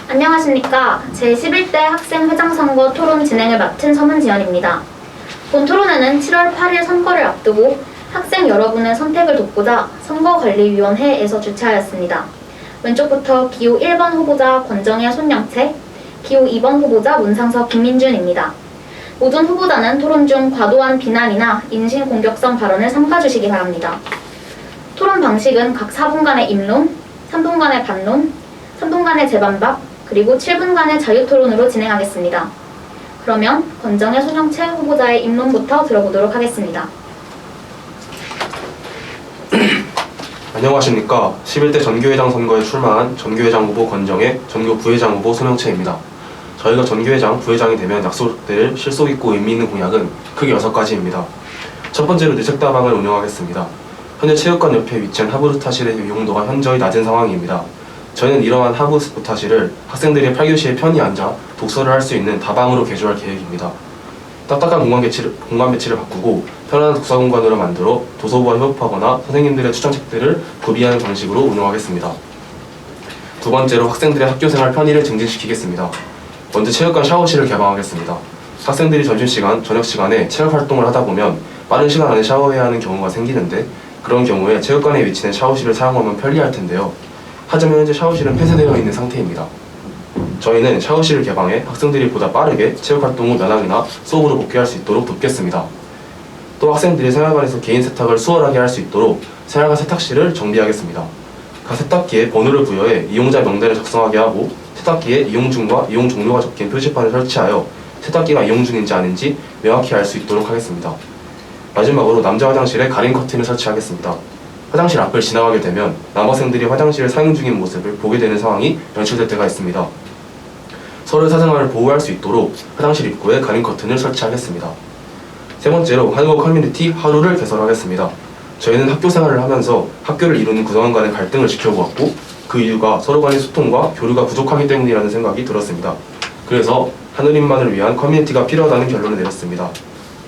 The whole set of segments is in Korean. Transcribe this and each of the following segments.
안녕하십니까. 제11대 학생회장선거 토론 진행을 맡은 서문지연입니다. 본 토론회는 7월 8일 선거를 앞두고 학생 여러분의 선택을 돕고자 선거관리위원회에서 주최하였습니다. 왼쪽부터 기호 1번 후보자 권정혜 손영채, 기호 2번 후보자 문상석 김민준입니다. 모든 후보자는 토론 중 과도한 비난이나 인신공격성 발언을 삼가주시기 바랍니다. 토론 방식은 각 4분간의 입론, 3분간의 반론, 3분간의 재반박, 그리고 7분간의 자유토론으로 진행하겠습니다. 그러면 권정혜 손영채 후보자의 입론부터 들어보도록 하겠습니다. 안녕하십니까. 11대 전교회장 선거에 출마한 전교회장 후보 권정혜, 전교 부회장 후보 손영채입니다. 저희가 전교회장, 부회장이 되면 약속될 실속 있고 의미 있는 공약은 크게 6가지입니다. 첫 번째로 뇌책다방을 운영하겠습니다. 현재 체육관 옆에 위치한 하부르타실의 이용도가 현저히 낮은 상황입니다. 저희는 이러한 하부르타실을 학생들이 8교시에 편히 앉아 독서를 할 수 있는 다방으로 개조할 계획입니다. 딱딱한 공간 배치를 바꾸고 편안한 독서 공간으로 만들어 도서부와 협업하거나 선생님들의 추천책들을 구비하는 방식으로 운영하겠습니다. 두 번째로 학생들의 학교생활 편의를 증진시키겠습니다. 먼저 체육관 샤워실을 개방하겠습니다. 학생들이 점심시간, 저녁시간에 체육활동을 하다 보면 빠른 시간 안에 샤워해야 하는 경우가 생기는데 그런 경우에 체육관에 위치된 샤워실을 사용하면 편리할 텐데요. 하지만 현재 샤워실은 폐쇄되어 있는 상태입니다. 저희는 샤워실을 개방해 학생들이 보다 빠르게 체육활동 후 면학이나 수업으로 복귀할 수 있도록 돕겠습니다. 또 학생들이 생활관에서 개인 세탁을 수월하게 할 수 있도록 생활관 세탁실을 정비하겠습니다. 각 세탁기에 번호를 부여해 이용자 명단을 작성하게 하고 세탁기에 이용 중과 이용 종료가 적힌 표지판을 설치하여 세탁기가 이용 중인지 아닌지 명확히 알 수 있도록 하겠습니다. 마지막으로 남자 화장실에 가린 커튼을 설치하겠습니다. 화장실 앞을 지나가게 되면 남학생들이 화장실을 사용 중인 모습을 보게 되는 상황이 연출될 때가 있습니다. 서로의 사생활을 보호할 수 있도록 화장실 입구에 가린 커튼을 설치하겠습니다. 세 번째로 한국 커뮤니티 하루를 개설하겠습니다. 저희는 학교 생활을 하면서 학교를 이루는 구성원 간의 갈등을 지켜보았고 그 이유가 서로 간의 소통과 교류가 부족하기 때문이라는 생각이 들었습니다. 그래서 하느님만을 위한 커뮤니티가 필요하다는 결론을 내렸습니다.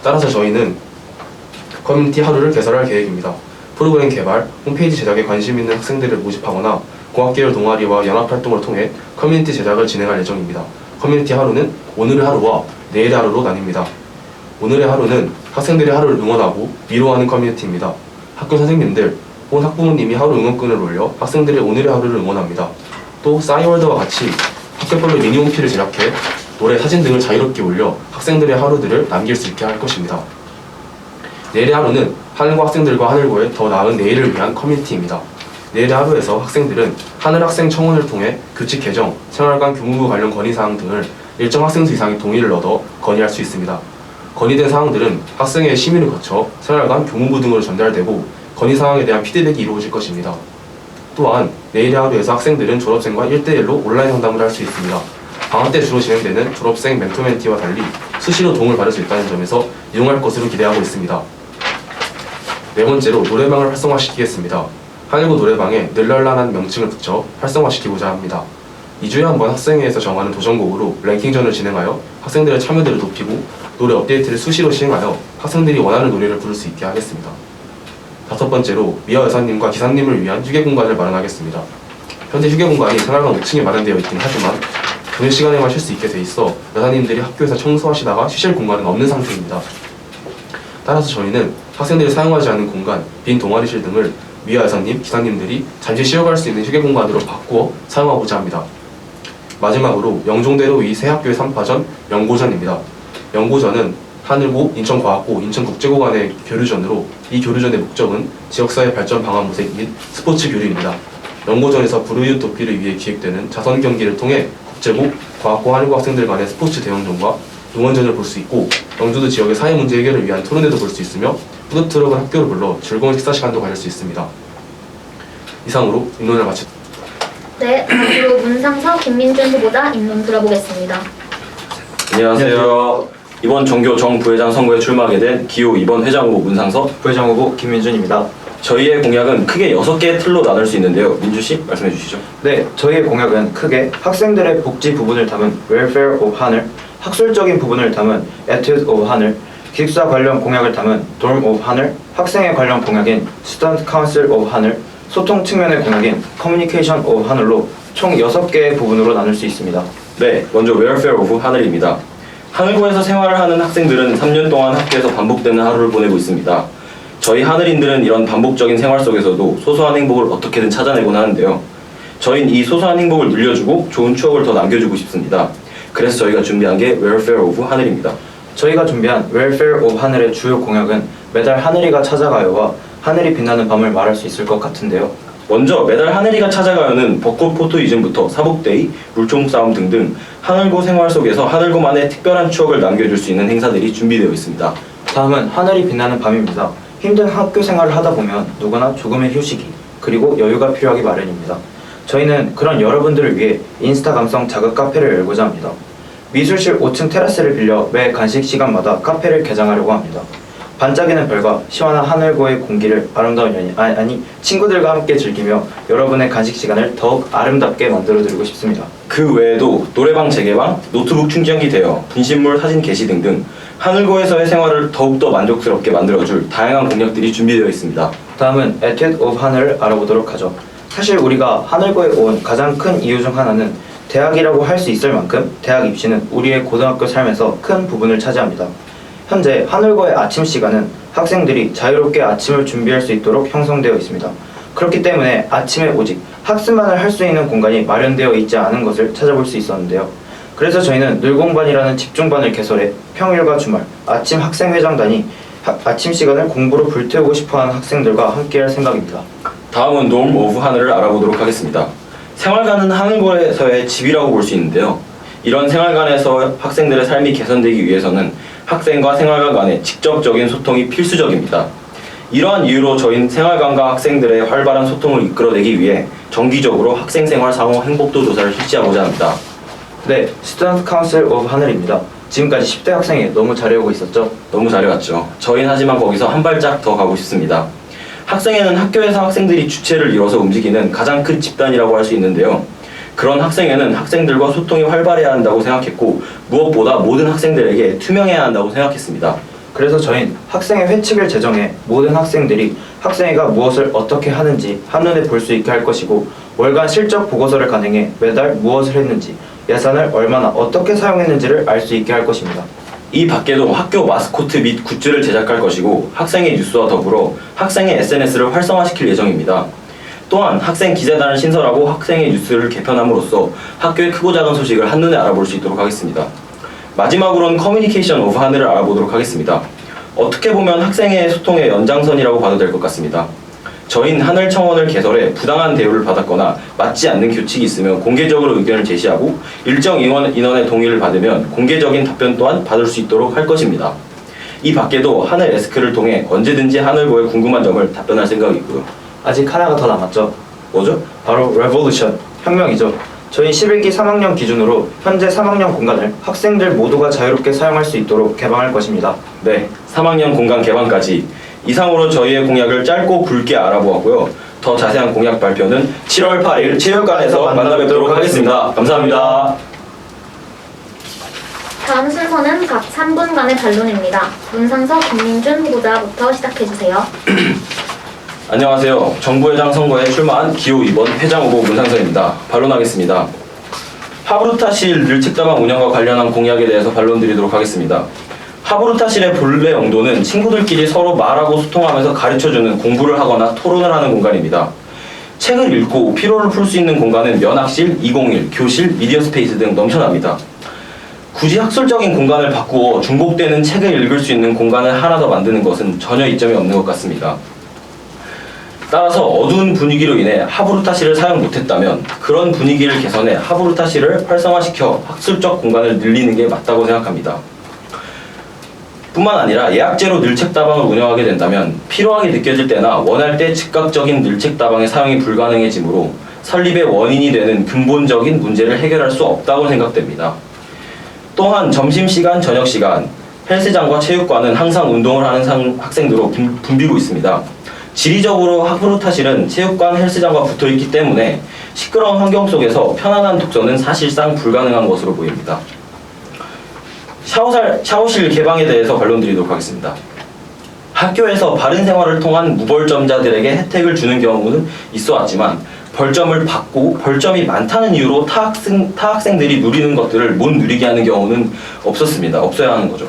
따라서 저희는 커뮤니티 하루를 개설할 계획입니다. 프로그램 개발, 홈페이지 제작에 관심 있는 학생들을 모집하거나 공학계열 동아리와 연합활동을 통해 커뮤니티 제작을 진행할 예정입니다. 커뮤니티 하루는 오늘의 하루와 내일의 하루로 나뉩니다. 오늘의 하루는 학생들의 하루를 응원하고 위로하는 커뮤니티입니다. 학교 선생님들 혹은 학부모님이 하루 응원끈을 올려 학생들의 오늘의 하루를 응원합니다. 또 싸이월드와 같이 학교별로 미니홈피를 제작해 노래, 사진 등을 자유롭게 올려 학생들의 하루들을 남길 수 있게 할 것입니다. 내일의 하루는 하늘과 학생들과 하늘고의 더 나은 내일을 위한 커뮤니티입니다. 내일의 하루에서 학생들은 하늘학생청원을 통해 규칙 개정, 생활관 교무부 관련 건의사항 등을 일정 학생수 이상의 동의를 얻어 건의할 수 있습니다. 건의된 사항들은 학생의 심의를 거쳐 생활관 교무부 등으로 전달되고 건의사항에 대한 피드백이 이루어질 것입니다. 또한 내일의 하루에서 학생들은 졸업생과 1대1로 온라인 상담을 할 수 있습니다. 방학 때 주로 진행되는 졸업생 멘토멘티와 달리 수시로 도움을 받을 수 있다는 점에서 이용할 것으로 기대하고 있습니다. 네 번째로 노래방을 활성화시키겠습니다. 한일고 노래방에 늘랄란한 명칭을 붙여 활성화시키고자 합니다. 2주에 한 번 학생회에서 정하는 도전곡으로 랭킹전을 진행하여 학생들의 참여도를 높이고 노래 업데이트를 수시로 시행하여 학생들이 원하는 노래를 부를 수 있게 하겠습니다. 다섯 번째로 미아 여사님과 기사님을 위한 휴게 공간을 마련하겠습니다. 현재 휴게 공간이 생활관 5층에 마련되어 있긴 하지만 저녁 시간에만 쉴 수 있게 돼 있어 여사님들이 학교에서 청소하시다가 쉬실 공간은 없는 상태입니다. 따라서 저희는 학생들이 사용하지 않는 공간, 빈 동아리실 등을 미아 여사님, 기사님들이 잠시 쉬어갈 수 있는 휴게 공간으로 바꾸어 사용하고자 합니다. 마지막으로 영종대로 위 새 학교의 3파전 영고전입니다. 영고전은 하늘고, 인천과학고, 인천국제고 간의 교류전으로 이 교류전의 목적은 지역사회 발전 방안 모색 및 스포츠 교류입니다. 영고전에서 불우이웃 돕기를 위해 기획되는 자선 경기를 통해 국제고, 과학고, 하늘고 학생들 간의 스포츠 대형전과 응원전을 볼 수 있고 영주도 지역의 사회 문제 해결을 위한 토론회도 볼 수 있으며 푸드트럭은 학교를 불러 즐거운 식사 시간도 가질 수 있습니다. 이상으로 입론을 마칩니다. 네, 다음으로 문상석 김민준 후보자 입론 들어보겠습니다. 안녕하세요. 이번 전교 정부회장 선거에 출마하게 된 기호 2번 회장 후보 문상석, 부회장 후보 김민준입니다. 저희의 공약은 크게 6개의 틀로 나눌 수 있는데요. 민주씨 말씀해 주시죠. 네, 저희의 공약은 크게 학생들의 복지 부분을 담은 Welfare of 하늘, 학술적인 부분을 담은 Etude of 하늘, 기숙사 관련 공약을 담은 Dorm of 하늘, 학생에 관련 공약인 Student Council of 하늘, 소통 측면의 공약인 Communication of 하늘로 총 6개의 부분으로 나눌 수 있습니다. 네, 먼저 welfare of 하늘입니다. 하늘고에서 생활을 하는 학생들은 3년 동안 학교에서 반복되는 하루를 보내고 있습니다. 저희 하늘인들은 이런 반복적인 생활 속에서도 소소한 행복을 어떻게든 찾아내곤 하는데요. 저희는 이 소소한 행복을 늘려주고 좋은 추억을 더 남겨주고 싶습니다. 그래서 저희가 준비한 게 welfare of 하늘입니다. 저희가 준비한 welfare of 하늘의 주요 공약은 매달 하늘이가 찾아가요와 하늘이 빛나는 밤을 말할 수 있을 것 같은데요. 먼저 매달 하늘이가 찾아가요는 벚꽃 포토 이즘부터 사복데이, 물총 싸움 등등 하늘고 생활 속에서 하늘고만의 특별한 추억을 남겨줄 수 있는 행사들이 준비되어 있습니다. 다음은 하늘이 빛나는 밤입니다. 힘든 학교 생활을 하다 보면 누구나 조금의 휴식이 그리고 여유가 필요하기 마련입니다. 저희는 그런 여러분들을 위해 인스타 감성 자극 카페를 열고자 합니다. 미술실 5층 테라스를 빌려 매 간식 시간마다 카페를 개장하려고 합니다. 반짝이는 별과 시원한 하늘고의 공기를 아름다운 친구들과 함께 즐기며 여러분의 간식 시간을 더욱 아름답게 만들어드리고 싶습니다. 그 외에도 노래방 재개방, 노트북 충전기 대여, 분신물 사진 게시 등등 하늘고에서의 생활을 더욱더 만족스럽게 만들어줄 다양한 공약들이 준비되어 있습니다. 다음은 에튜드 오브 하늘을 알아보도록 하죠. 사실 우리가 하늘고에 온 가장 큰 이유 중 하나는 대학이라고 할 수 있을 만큼 대학 입시는 우리의 고등학교 삶에서 큰 부분을 차지합니다. 현재 하늘고의 아침 시간은 학생들이 자유롭게 아침을 준비할 수 있도록 형성되어 있습니다. 그렇기 때문에 아침에 오직 학습만을 할 수 있는 공간이 마련되어 있지 않은 것을 찾아볼 수 있었는데요. 그래서 저희는 늘공반이라는 집중반을 개설해 평일과 주말 아침 학생회장단이 아침 시간을 공부로 불태우고 싶어하는 학생들과 함께할 생각입니다. 다음은 dorm of 하늘을 알아보도록 하겠습니다. 생활관은 하늘고에서의 집이라고 볼 수 있는데요. 이런 생활관에서 학생들의 삶이 개선되기 위해서는 학생과 생활관 간의 직접적인 소통이 필수적입니다. 이러한 이유로 저희는 생활관과 학생들의 활발한 소통을 이끌어내기 위해 정기적으로 학생 생활 상호 행복도 조사를 실시하고자 합니다. 네, 스튜던트 카운슬 오브 하늘입니다. 지금까지 10대 학생이 너무 잘해오고 있었죠? 너무 잘해왔죠. 저희는 하지만 거기서 한 발짝 더 가고 싶습니다. 학생회는 학교에서 학생들이 주체를 이뤄서 움직이는 가장 큰 집단이라고 할 수 있는데요. 그런 학생회는 학생들과 소통이 활발해야 한다고 생각했고 무엇보다 모든 학생들에게 투명해야 한다고 생각했습니다. 그래서 저희는 학생회 회칙을 제정해 모든 학생들이 학생회가 무엇을 어떻게 하는지 한눈에 볼 수 있게 할 것이고 월간 실적 보고서를 간행해 매달 무엇을 했는지 예산을 얼마나 어떻게 사용했는지를 알 수 있게 할 것입니다. 이 밖에도 학교 마스코트 및 굿즈를 제작할 것이고 학생의 뉴스와 더불어 학생의 SNS를 활성화시킬 예정입니다. 또한 학생 기자단을 신설하고 학생의 뉴스를 개편함으로써 학교의 크고 작은 소식을 한눈에 알아볼 수 있도록 하겠습니다. 마지막으로는 커뮤니케이션 오브 하늘을 알아보도록 하겠습니다. 어떻게 보면 학생의 소통의 연장선이라고 봐도 될 것 같습니다. 저희는 하늘청원을 개설해 부당한 대우를 받았거나 맞지 않는 규칙이 있으면 공개적으로 의견을 제시하고 일정 인원의 동의를 받으면 공개적인 답변 또한 받을 수 있도록 할 것입니다. 이 밖에도 하늘 에스크를 통해 언제든지 하늘고에 궁금한 점을 답변할 생각이고요. 아직 하나가 더 남았죠. 뭐죠? 바로 레볼루션, 혁명이죠. 저희 11기 3학년 기준으로 현재 3학년 공간을 학생들 모두가 자유롭게 사용할 수 있도록 개방할 것입니다. 네, 3학년 공간 개방까지 이상으로 저희의 공약을 짧고 굵게 알아보았고요. 더 자세한 공약 발표는 7월 8일 체육관에서 만나뵙도록 하겠습니다. 감사합니다. 다음 순서는 각 3분간의 반론입니다. 문상서 김민준 후보자부터 시작해주세요. 안녕하세요. 정부회장 선거에 출마한 기호 2번 회장 후보 문상선입니다. 반론하겠습니다. 하브루타실 늘책다방 운영과 관련한 공약에 대해서 반론드리도록 하겠습니다. 하브루타실의 본래 용도는 친구들끼리 서로 말하고 소통하면서 가르쳐주는 공부를 하거나 토론을 하는 공간입니다. 책을 읽고 피로를 풀 수 있는 공간은 면학실, 201, 교실, 미디어 스페이스 등 넘쳐납니다. 굳이 학술적인 공간을 바꾸어 중복되는 책을 읽을 수 있는 공간을 하나 더 만드는 것은 전혀 이점이 없는 것 같습니다. 따라서 어두운 분위기로 인해 하브루타실을 사용 못했다면 그런 분위기를 개선해 하브루타실을 활성화시켜 학술적 공간을 늘리는 게 맞다고 생각합니다. 뿐만 아니라 예약제로 늘책다방을 운영하게 된다면 필요하게 느껴질 때나 원할 때 즉각적인 늘책다방의 사용이 불가능해지므로 설립의 원인이 되는 근본적인 문제를 해결할 수 없다고 생각됩니다. 또한 점심시간, 저녁시간, 헬스장과 체육관은 항상 운동을 하는 학생들로 붐비고 있습니다. 지리적으로 하브루타실은 체육관, 헬스장과 붙어있기 때문에 시끄러운 환경 속에서 편안한 독서는 사실상 불가능한 것으로 보입니다. 샤워실 개방에 대해서 반론드리도록 하겠습니다. 학교에서 바른 생활을 통한 무벌점자들에게 혜택을 주는 경우는 있어 왔지만 벌점을 받고 벌점이 많다는 이유로 타 학생들이 누리는 것들을 못 누리게 하는 경우는 없었습니다. 없어야 하는 거죠.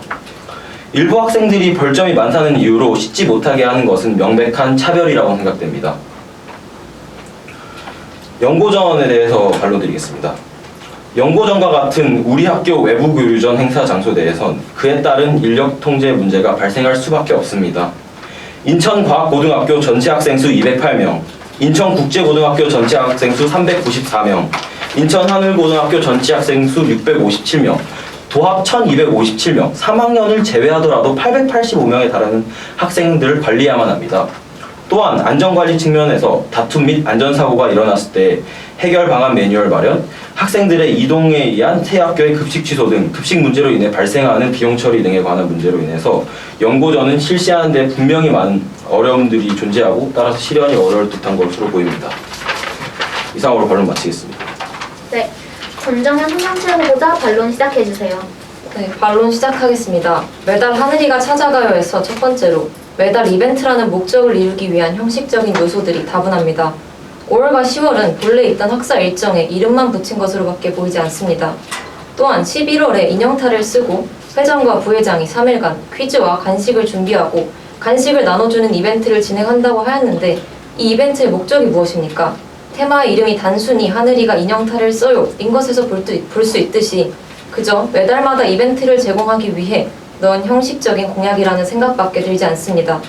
일부 학생들이 벌점이 많다는 이유로 씻지 못하게 하는 것은 명백한 차별이라고 생각됩니다. 연고전에 대해서 반론드리겠습니다. 연고전과 같은 우리 학교 외부 교류전 행사 장소 내에선 그에 따른 인력 통제 문제가 발생할 수밖에 없습니다. 인천과학고등학교 전체 학생 수 208명, 인천국제고등학교 전체 학생 수 394명, 인천하늘고등학교 전체 학생 수 657명, 도합 1257명, 3학년을 제외하더라도 885명에 달하는 학생들을 관리해야만 합니다. 또한 안전관리 측면에서 다툼 및 안전사고가 일어났을 때 해결 방안 매뉴얼 마련, 학생들의 이동에 의한 새 학교의 급식 취소 등 급식 문제로 인해 발생하는 비용 처리 등에 관한 문제로 인해서 연고전은 실시하는 데 분명히 많은 어려움들이 존재하고 따라서 실현이 어려울 듯한 것으로 보입니다. 이상으로 반론 마치겠습니다. 네, 권정현 성남체 후보자 반론 시작해주세요. 네, 반론 시작하겠습니다. 매달 하늘이가 찾아가요에서 첫 번째로 매달 이벤트라는 목적을 이루기 위한 형식적인 요소들이 다분합니다. 5월과 10월은 본래 있던 학사 일정에 이름만 붙인 것으로밖에 보이지 않습니다. 또한 11월에 인형탈을 쓰고 회장과 부회장이 3일간 퀴즈와 간식을 준비하고 간식을 나눠주는 이벤트를 진행한다고 하였는데 이 이벤트의 목적이 무엇입니까? 테마의 이름이 단순히 하늘이가 인형탈을 써요 인 것에서 볼 수 있듯이 그저 매달마다 이벤트를 제공하기 위해 넣은 형식적인 공약이라는 생각밖에 들지 않습니다.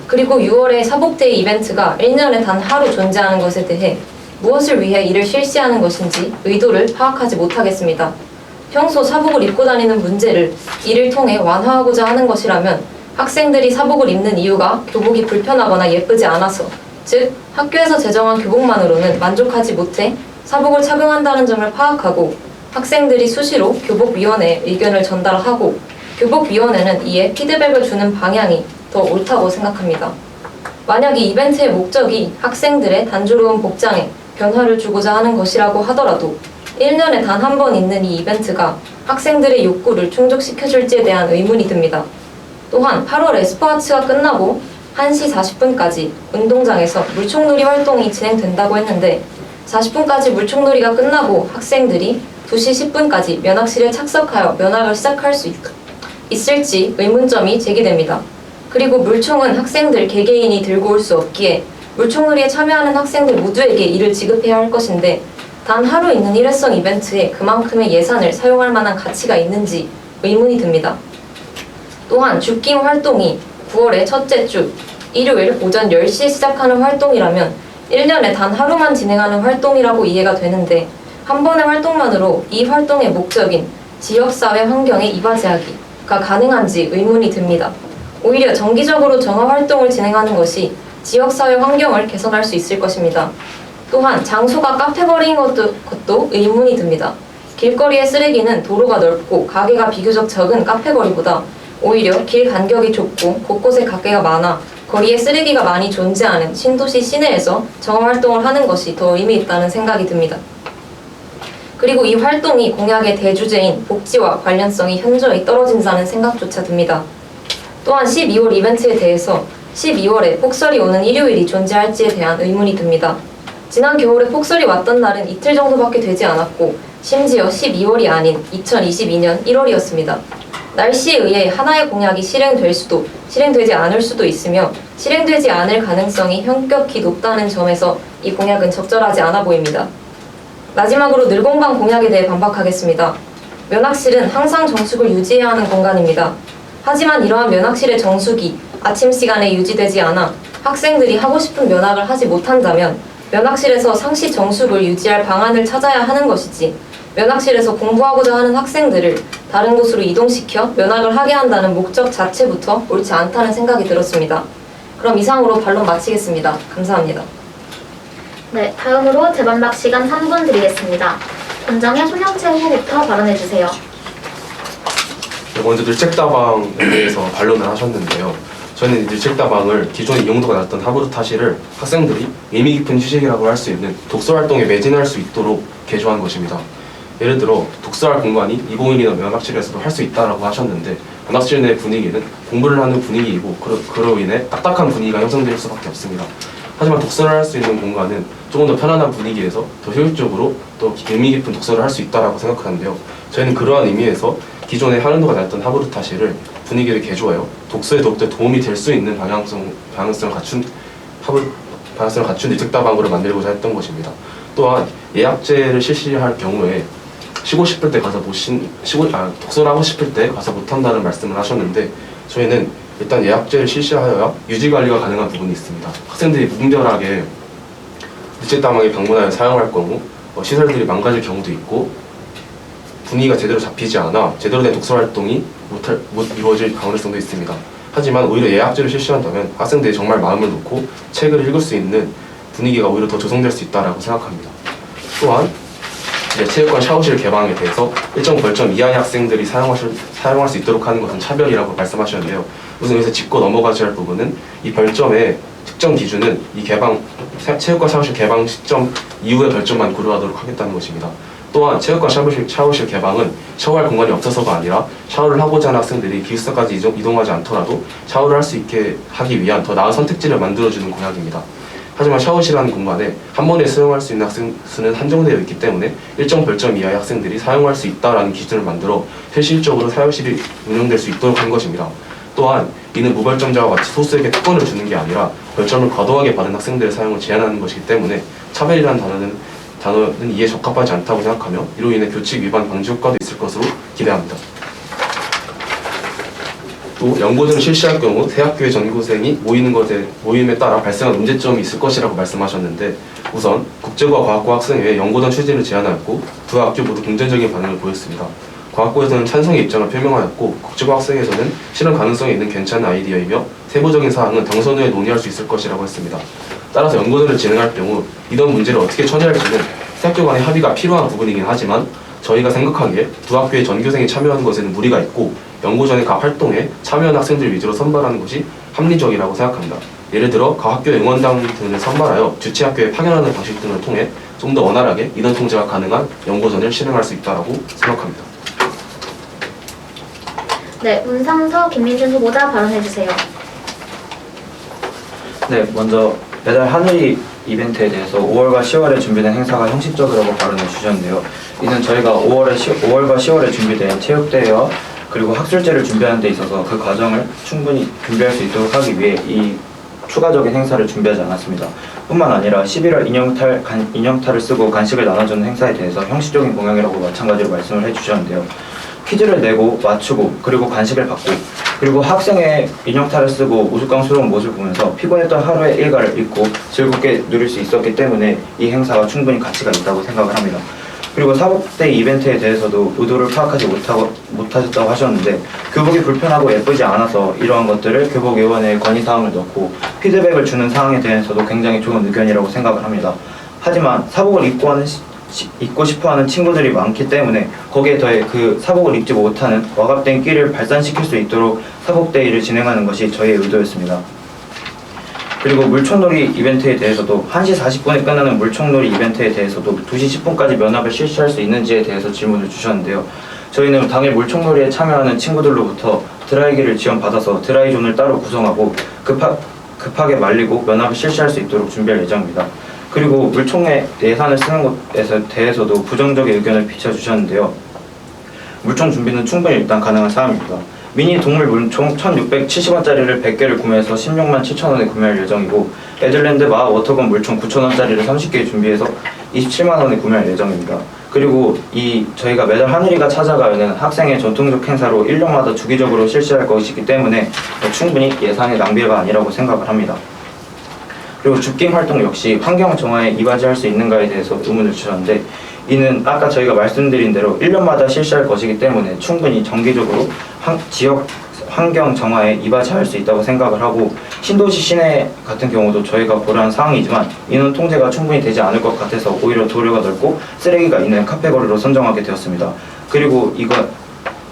그리고 6월에 사복데이 이벤트가 1년에 단 하루 존재하는 것에 대해 무엇을 위해 이를 실시하는 것인지 의도를 파악하지 못하겠습니다. 평소 사복을 입고 다니는 문제를 이를 통해 완화하고자 하는 것이라면 학생들이 사복을 입는 이유가 교복이 불편하거나 예쁘지 않아서, 즉 학교에서 제정한 교복만으로는 만족하지 못해 사복을 착용한다는 점을 파악하고 학생들이 수시로 교복위원회에 의견을 전달하고 교복위원회는 이에 피드백을 주는 방향이 더 옳다고 생각합니다. 만약 이 이벤트의 목적이 학생들의 단조로운 복장에 변화를 주고자 하는 것이라고 하더라도 1년에 단 한 번 있는 이 이벤트가 학생들의 욕구를 충족시켜줄지에 대한 의문이 듭니다. 또한 8월에 스포츠가 끝나고 1시 40분까지 운동장에서 물총놀이 활동이 진행된다고 했는데 40분까지 물총놀이가 끝나고 학생들이 2시 10분까지 면학실에 착석하여 면학을 시작할 수 있을지 의문점이 제기됩니다. 그리고 물총은 학생들 개개인이 들고 올 수 없기에 물총놀이에 참여하는 학생들 모두에게 이를 지급해야 할 것인데 단 하루 있는 일회성 이벤트에 그만큼의 예산을 사용할 만한 가치가 있는지 의문이 듭니다. 또한 주깅 활동이 9월의 첫째 주 일요일 오전 10시에 시작하는 활동이라면 1년에 단 하루만 진행하는 활동이라고 이해가 되는데 한 번의 활동만으로 이 활동의 목적인 지역사회 환경에 이바지하기가 가능한지 의문이 듭니다. 오히려 정기적으로 정화활동을 진행하는 것이 지역사회 환경을 개선할 수 있을 것입니다. 또한 장소가 카페거리인 것도 의문이 듭니다. 길거리의 쓰레기는 도로가 넓고 가게가 비교적 적은 카페거리보다 오히려 길 간격이 좁고 곳곳에 가게가 많아 거리에 쓰레기가 많이 존재하는 신도시 시내에서 정화활동을 하는 것이 더 의미 있다는 생각이 듭니다. 그리고 이 활동이 공약의 대주제인 복지와 관련성이 현저히 떨어진다는 생각조차 듭니다. 또한 12월 이벤트에 대해서 12월에 폭설이 오는 일요일이 존재할지에 대한 의문이 듭니다. 지난 겨울에 폭설이 왔던 날은 이틀 정도밖에 되지 않았고 심지어 12월이 아닌 2022년 1월이었습니다. 날씨에 의해 하나의 공약이 실행되지 않을 수도 있으며 실행되지 않을 가능성이 현격히 높다는 점에서 이 공약은 적절하지 않아 보입니다. 마지막으로 늘공방 공약에 대해 반박하겠습니다. 면학실은 항상 정숙을 유지해야 하는 공간입니다. 하지만 이러한 면학실의 정숙이 아침 시간에 유지되지 않아 학생들이 하고 싶은 면학을 하지 못한다면 면학실에서 상시 정숙을 유지할 방안을 찾아야 하는 것이지 면학실에서 공부하고자 하는 학생들을 다른 곳으로 이동시켜 면학을 하게 한다는 목적 자체부터 옳지 않다는 생각이 들었습니다. 그럼 이상으로 반론 마치겠습니다. 감사합니다. 네, 다음으로 재반박 시간 3분 드리겠습니다. 권정현 손영채 후보부터 발언해주세요. 네, 먼저 늘책다방에 대해서 반론을 하셨는데요. 저는 늘책다방을 기존에 이용도가 낮던 하부르타시를 학생들이 의미 깊은 휴식이라고 할 수 있는 독서활동에 매진할 수 있도록 개조한 것입니다. 예를 들어 독서할 공간이 2012년 면학실에서도 할 수 있다고 하셨는데 면학실 내 분위기는 공부를 하는 분위기이고 그로 인해 딱딱한 분위기가 형성될 수밖에 없습니다. 하지만 독서를 할 수 있는 공간은 조금 더 편안한 분위기에서 더 효율적으로 또 의미 깊은 독서를 할 수 있다고 생각하는데요. 저희는 그러한 의미에서 기존에 할인도가 낮았던 하브루타실을 분위기를 개조하여 독서에 더욱더 도움이 될 수 있는 방향성을 갖춘 일책다방으로 만들고자 했던 것입니다. 또한 예약제를 실시할 경우에 쉬고 싶을 때 가서 독서를 하고 싶을 때 가서 못한다는 말씀을 하셨는데, 저희는 일단 예약제를 실시하여야 유지관리가 가능한 부분이 있습니다. 학생들이 무분별하게 일책다방에 방문하여 사용할 경우 시설들이 망가질 경우도 있고, 분위기가 제대로 잡히지 않아 제대로 된 독서 활동이 못 이루어질 가능성도 있습니다. 하지만 오히려 예약제를 실시한다면 학생들이 정말 마음을 놓고 책을 읽을 수 있는 분위기가 오히려 더 조성될 수 있다고 생각합니다. 또한 체육관 샤워실 개방에 대해서 일정 벌점 이하의 학생들이 사용할 수 있도록 하는 것은 차별이라고 말씀하셨는데요. 우선 여기서 짚고 넘어가셔야 할 부분은 이 벌점의 측정 기준은 체육관 샤워실 개방 시점 이후의 벌점만 고려하도록 하겠다는 것입니다. 또한 체육관 샤워실 개방은 샤워할 공간이 없어서가 아니라 샤워를 하고자 하는 학생들이 기숙사까지 이동하지 않더라도 샤워를 할 수 있게 하기 위한 더 나은 선택지를 만들어주는 공약입니다. 하지만 샤워실이라는 공간에 한 번에 사용할 수 있는 학생 수는 한정되어 있기 때문에 일정 벌점 이하의 학생들이 사용할 수 있다는 기준을 만들어 실질적으로 샤워실이 운영될 수 있도록 한 것입니다. 또한 이는 무벌점자와 같이 소수에게 특권을 주는 게 아니라 벌점을 과도하게 받은 학생들의 사용을 제한하는 것이기 때문에 차별이라는 단어는 이에 적합하지 않다고 생각하며 이로 인해 교칙 위반 방지 효과도 있을 것으로 기대합니다. 또 연고전을 실시할 경우 새 학교의 전교생이 모임에 따라 발생한 문제점이 있을 것이라고 말씀하셨는데, 우선 국제과 과학고 학생회의 연고전 추진을 제안하였고 두 학교 모두 긍정적인 반응을 보였습니다. 과학고에서는 찬성의 입장을 표명하였고 국제과 학생회에서는 실현 가능성이 있는 괜찮은 아이디어이며 세부적인 사항은 당선 후에 논의할 수 있을 것이라고 했습니다. 따라서 연고전을 진행할 경우 이런 문제를 어떻게 처리할지는 새 학교 간의 합의가 필요한 부분이긴 하지만, 저희가 생각하기에 두 학교의 전교생이 참여하는 것에는 무리가 있고 연고전의 각 활동에 참여한 학생들 위주로 선발하는 것이 합리적이라고 생각합니다. 예를 들어 각 학교 응원단 등을 선발하여 주최 학교에 파견하는 방식 등을 통해 좀 더 원활하게 인원 통제가 가능한 연고전을 실행할 수 있다고 생각합니다. 네, 문상서 김민준 후보자 발언해주세요. 네, 먼저 매달 하늘이 이벤트에 대해서 5월과 10월에 준비된 행사가 형식적이라고 발언해 주셨는데요. 이는 저희가 5월과 10월에 준비된 체육대회와 그리고 학술제를 준비하는 데 있어서 그 과정을 충분히 준비할 수 있도록 하기 위해 이 추가적인 행사를 준비하지 않았습니다. 뿐만 아니라 11월 인형탈을 쓰고 간식을 나눠주는 행사에 대해서 형식적인 공약이라고 마찬가지로 말씀을 해주셨는데요. 퀴즈를 내고 맞추고 그리고 간식을 받고 그리고 학생의 인형탈을 쓰고 우스꽝스러운 모습을 보면서 피곤했던 하루의 일과를 잊고 즐겁게 누릴 수 있었기 때문에 이 행사가 충분히 가치가 있다고 생각을 합니다. 그리고 사복데이 이벤트에 대해서도 의도를 파악하지 못하셨다고 하셨는데, 교복이 불편하고 예쁘지 않아서 이러한 것들을 교복위원회에 건의사항을 넣고 피드백을 주는 사항에 대해서도 굉장히 좋은 의견이라고 생각을 합니다. 하지만 사복을 입고 싶어하는 친구들이 많기 때문에 거기에 더해 그 사복을 입지 못하는 와갑된 끼를 발산시킬 수 있도록 사복데이를 진행하는 것이 저희의 의도였습니다. 그리고 물총놀이 이벤트에 대해서도 1시 40분에 끝나는 물총놀이 이벤트에 대해서도 2시 10분까지 면합을 실시할 수 있는지에 대해서 질문을 주셨는데요. 저희는 당일 물총놀이에 참여하는 친구들로부터 드라이기를 지원받아서 드라이존을 따로 구성하고 급하게 말리고 면합을 실시할 수 있도록 준비할 예정입니다. 그리고 물총에 예산을 쓰는 것에 대해서도 부정적인 의견을 비춰주셨는데요. 물총 준비는 충분히 일단 가능한 사항입니다. 미니 동물 물총 1,670원짜리를 100개를 구매해서 16만 7천원에 구매할 예정이고, 에들랜드 마 워터건 물총 9,000원짜리를 30개 준비해서 27만원에 구매할 예정입니다. 그리고 저희가 매달 하늘이가 찾아가요는 학생의 전통적 행사로 1년마다 주기적으로 실시할 것이기 때문에 충분히 예산의 낭비가 아니라고 생각을 합니다. 그리고 줍깅 활동 역시 환경 정화에 이바지할 수 있는가에 대해서 의문을 주셨는데, 이는 아까 저희가 말씀드린 대로 1년마다 실시할 것이기 때문에 충분히 정기적으로 지역 환경 정화에 이바지할 수 있다고 생각을 하고, 신도시 시내 같은 경우도 저희가 고려한 사항이지만 인원 통제가 충분히 되지 않을 것 같아서 오히려 도로가 넓고 쓰레기가 있는 카페거리로 선정하게 되었습니다. 그리고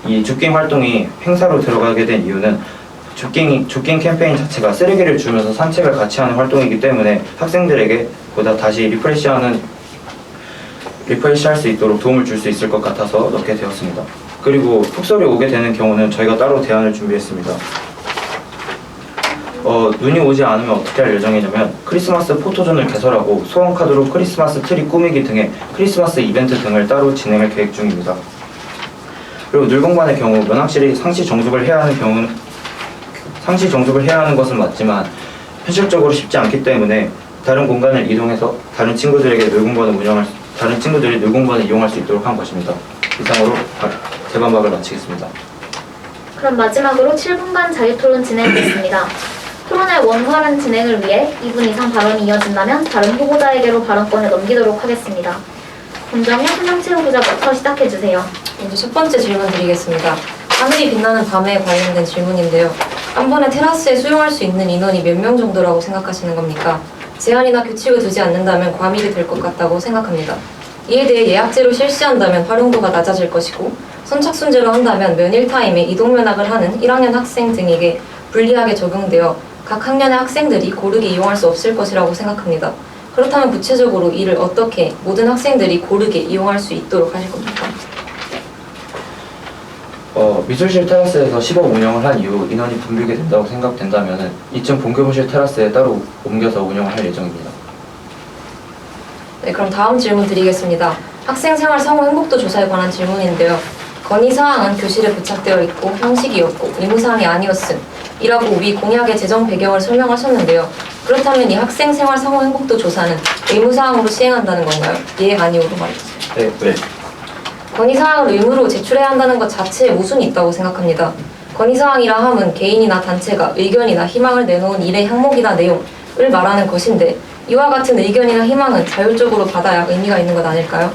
이 줍깅 활동이 행사로 들어가게 된 이유는 줍깅 캠페인 자체가 쓰레기를 주면서 산책을 같이 하는 활동이기 때문에 학생들에게 보다 다시 리프레시할 수 있도록 도움을 줄 수 있을 것 같아서 넣게 되었습니다. 그리고 폭설이 오게 되는 경우는 저희가 따로 대안을 준비했습니다. 눈이 오지 않으면 어떻게 할 예정이냐면 크리스마스 포토존을 개설하고 소원카드로 크리스마스 트리 꾸미기 등의 크리스마스 이벤트 등을 따로 진행할 계획 중입니다. 그리고 늘공반의 경우 면학실이 상시 정숙을 해야 하는 것은 맞지만 현실적으로 쉽지 않기 때문에 다른 공간을 이동해서 다른 친구들이 늘공반을 이용할 수 있도록 한 것입니다. 이상으로 대반박을 마치겠습니다. 그럼 마지막으로 7분간 자유토론 진행하겠습니다. 토론의 원활한 진행을 위해 2분 이상 발언이 이어진다면 다른 후보자에게로 발언권을 넘기도록 하겠습니다. 권정현 소명체 후보자부터 시작해주세요. 먼저 첫 번째 질문 드리겠습니다. 하늘이 빛나는 밤에 관련된 질문인데요. 한 번에 테라스에 수용할 수 있는 인원이 몇 명 정도라고 생각하시는 겁니까? 제한이나 규칙을 두지 않는다면 과밀이 될 것 같다고 생각합니다. 이에 대해 예약제로 실시한다면 활용도가 낮아질 것이고 선착순제로 한다면 면일 타임에 이동면학을 하는 1학년 학생 등에게 불리하게 적용되어 각 학년의 학생들이 고르게 이용할 수 없을 것이라고 생각합니다. 그렇다면 구체적으로 이를 어떻게 모든 학생들이 고르게 이용할 수 있도록 하실 겁니까? 미술실 테라스에서 시범 운영을 한 이후 인원이 붐비게 된다고 생각된다면 2층 본교무실 테라스에 따로 옮겨서 운영을 할 예정입니다. 네, 그럼 다음 질문 드리겠습니다. 학생생활 상호 행복도 조사에 관한 질문인데요. 건의사항은 교실에 부착되어 있고 형식이었고 의무사항이 아니었음 이라고 위 공약의 재정 배경을 설명하셨는데요. 그렇다면 이 학생생활 상호 행복도 조사는 의무사항으로 시행한다는 건가요? 예, 아니오로 말해주세요. 네. 건의사항을 의무로 제출해야 한다는 것 자체에 모순이 있다고 생각합니다. 건의사항이라 함은 개인이나 단체가 의견이나 희망을 내놓은 일의 항목이나 내용을 말하는 것인데 이와 같은 의견이나 희망은 자율적으로 받아야 의미가 있는 것 아닐까요?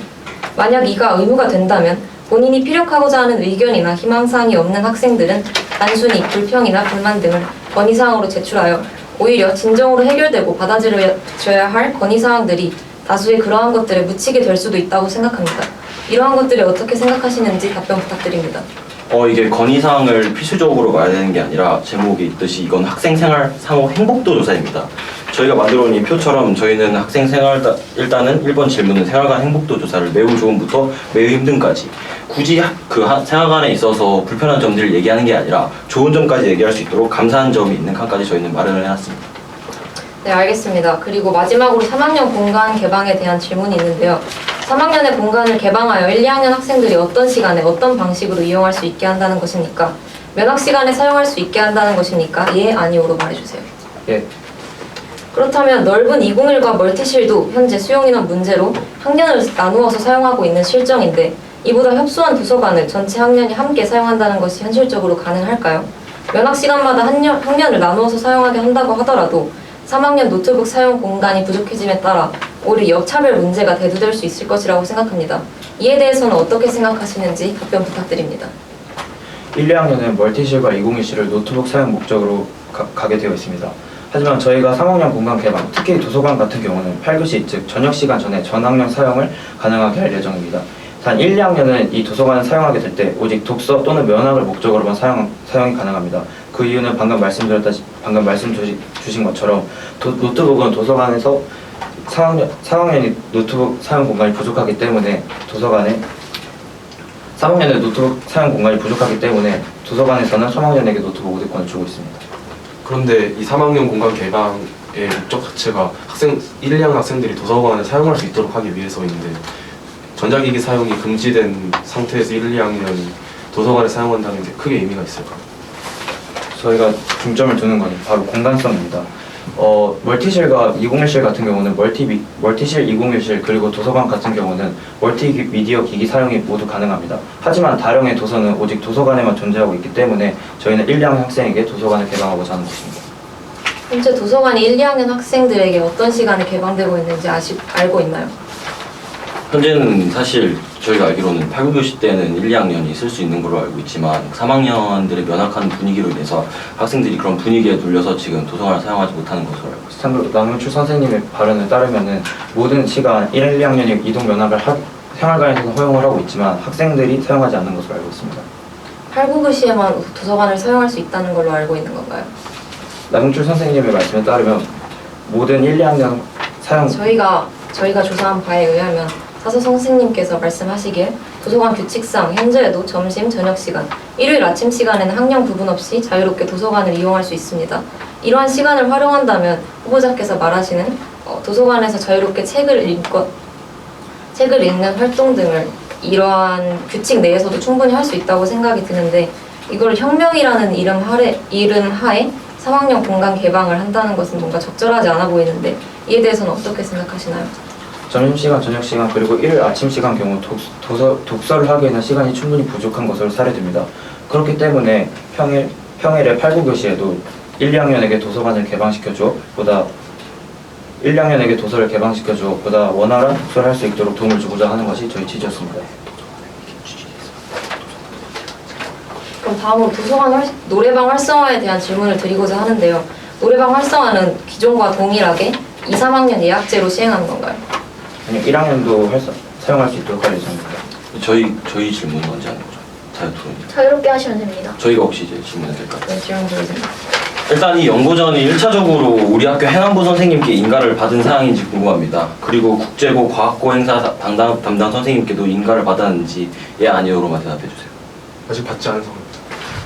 만약 이가 의무가 된다면 본인이 피력하고자 하는 의견이나 희망사항이 없는 학생들은 단순히 불평이나 불만 등을 건의사항으로 제출하여 오히려 진정으로 해결되고 받아들여져야 할 건의사항들이 다수의 그러한 것들에 묻히게 될 수도 있다고 생각합니다. 이러한 것들을 어떻게 생각하시는지 답변 부탁드립니다. 이게 건의사항을 필수적으로 봐야 되는 게 아니라 제목이 있듯이 이건 학생생활 상호 행복도 조사입니다. 저희가 만들어 온 이 표처럼 저희는 일단은 1번 질문은 생활관 행복도 조사를 매우 좋음부터 매우 힘든까지 굳이 생활관에 있어서 불편한 점들을 얘기하는 게 아니라 좋은 점까지 얘기할 수 있도록 감사한 점이 있는 칸까지 저희는 마련을 해놨습니다. 네, 알겠습니다. 그리고 마지막으로 3학년 공간 개방에 대한 질문이 있는데요. 3학년의 공간을 개방하여 1, 2학년 학생들이 어떤 시간에 어떤 방식으로 이용할 수 있게 한다는 것입니까? 면학 시간에 사용할 수 있게 한다는 것입니까? 예, 아니오로 말해주세요. 예. 그렇다면 넓은 201과 멀티실도 현재 수용인원 문제로 학년을 나누어서 사용하고 있는 실정인데 이보다 협소한 도서관을 전체 학년이 함께 사용한다는 것이 현실적으로 가능할까요? 면학 시간마다 학년을 나누어서 사용하게 한다고 하더라도 3학년 노트북 사용 공간이 부족해짐에 따라 오히려 역차별 문제가 대두될 수 있을 것이라고 생각합니다. 이에 대해서는 어떻게 생각하시는지 답변 부탁드립니다. 1, 2학년은 멀티실과 201실을 노트북 사용 목적으로 가게 되어 있습니다. 하지만 저희가 3학년 공간 개방, 특히 도서관 같은 경우는 8교시, 즉 저녁 시간 전에 전 학년 사용을 가능하게 할 예정입니다. 단 1, 2학년은 이 도서관을 사용하게 될 때 오직 독서 또는 면학을 목적으로만 사용이 가능합니다. 그 이유는 방금 말씀 주신 것처럼 노트북은 도서관에서 3학년이 노트북 사용 공간이 부족하기 때문에 도서관에서는 3학년에게 노트북 우대권을 주고 있습니다. 그런데 이 3학년 공간 개방의 목적 자체가 1, 2학년 학생들이 도서관을 사용할 수 있도록 하기 위해서인데 전자기기 사용이 금지된 상태에서 1, 2학년이 도서관을 사용한다는 게 크게 의미가 있을까요? 저희가 중점을 두는 건 바로 공간성입니다. 멀티실과 201실 같은 경우는 멀티실, 201실 그리고 도서관 같은 경우는 멀티미디어 기기 사용이 모두 가능합니다. 하지만 다령의 도서는 오직 도서관에만 존재하고 있기 때문에 저희는 1, 2학년 학생에게 도서관을 개방하고자 하는 것입니다. 현재 도서관이 1, 2학년 학생들에게 어떤 시간에 개방되고 있는지 알고 있나요? 현재는 사실 저희가 알기로는 8, 9교시 때는 1, 2학년이 쓸 수 있는 걸로 알고 있지만 3학년들의 면학하는 분위기로 인해서 학생들이 그런 분위기에 눌려서 지금 도서관을 사용하지 못하는 것으로 알고 있습니다. 참고로 남은출 선생님의 발언에 따르면은 모든 시간 1, 2학년이 이동 면학을 생활관에서는 허용을 하고 있지만 학생들이 사용하지 않는 것으로 알고 있습니다. 8, 9교시에만 도서관을 사용할 수 있다는 걸로 알고 있는 건가요? 남은출 선생님의 말씀에 따르면 모든 1, 2학년 사용 저희가 조사한 바에 의하면 사서 선생님께서 말씀하시길 도서관 규칙상 현재에도 점심, 저녁 시간, 일요일 아침 시간에는 학년 구분 없이 자유롭게 도서관을 이용할 수 있습니다. 이러한 시간을 활용한다면 후보자께서 말하시는 도서관에서 자유롭게 책을 읽는 활동 등을 이러한 규칙 내에서도 충분히 할 수 있다고 생각이 드는데 이걸 혁명이라는 이름 하에 3학년 공간 개방을 한다는 것은 뭔가 적절하지 않아 보이는데 이에 대해서는 어떻게 생각하시나요? 점심시간, 저녁시간, 그리고 일요일 아침시간 경우 독서를 하기에는 시간이 충분히 부족한 것으로 사례됩니다. 그렇기 때문에 평일에 8, 9교시에도 1, 2학년에게 도서관을 개방시켜줘 보다 원활한 독서를 할 수 있도록 도움을 주고자 하는 것이 저희 취지였습니다. 그럼 다음으로 노래방 활성화에 대한 질문을 드리고자 하는데요. 노래방 활성화는 기존과 동일하게 2, 3학년 예약제로 시행하는 건가요? 아니요, 1학년도 사용할 수 있도록 할 예정입니다. 저희 질문은 언제 하는 거죠? 자유토론이요. 자유롭게 하시면 됩니다. 저희가 혹시 이제 질문을 될까요? 네, 질문 드리겠습니다. 일단 이 연구전이 1차적으로 우리 학교 행안부 선생님께 인가를 받은 사항인지 궁금합니다. 그리고 국제고 과학고 행사 담당 선생님께도 인가를 받았는지 예 아니요로만 대답해 주세요. 아직 받지 않은 상황입니다.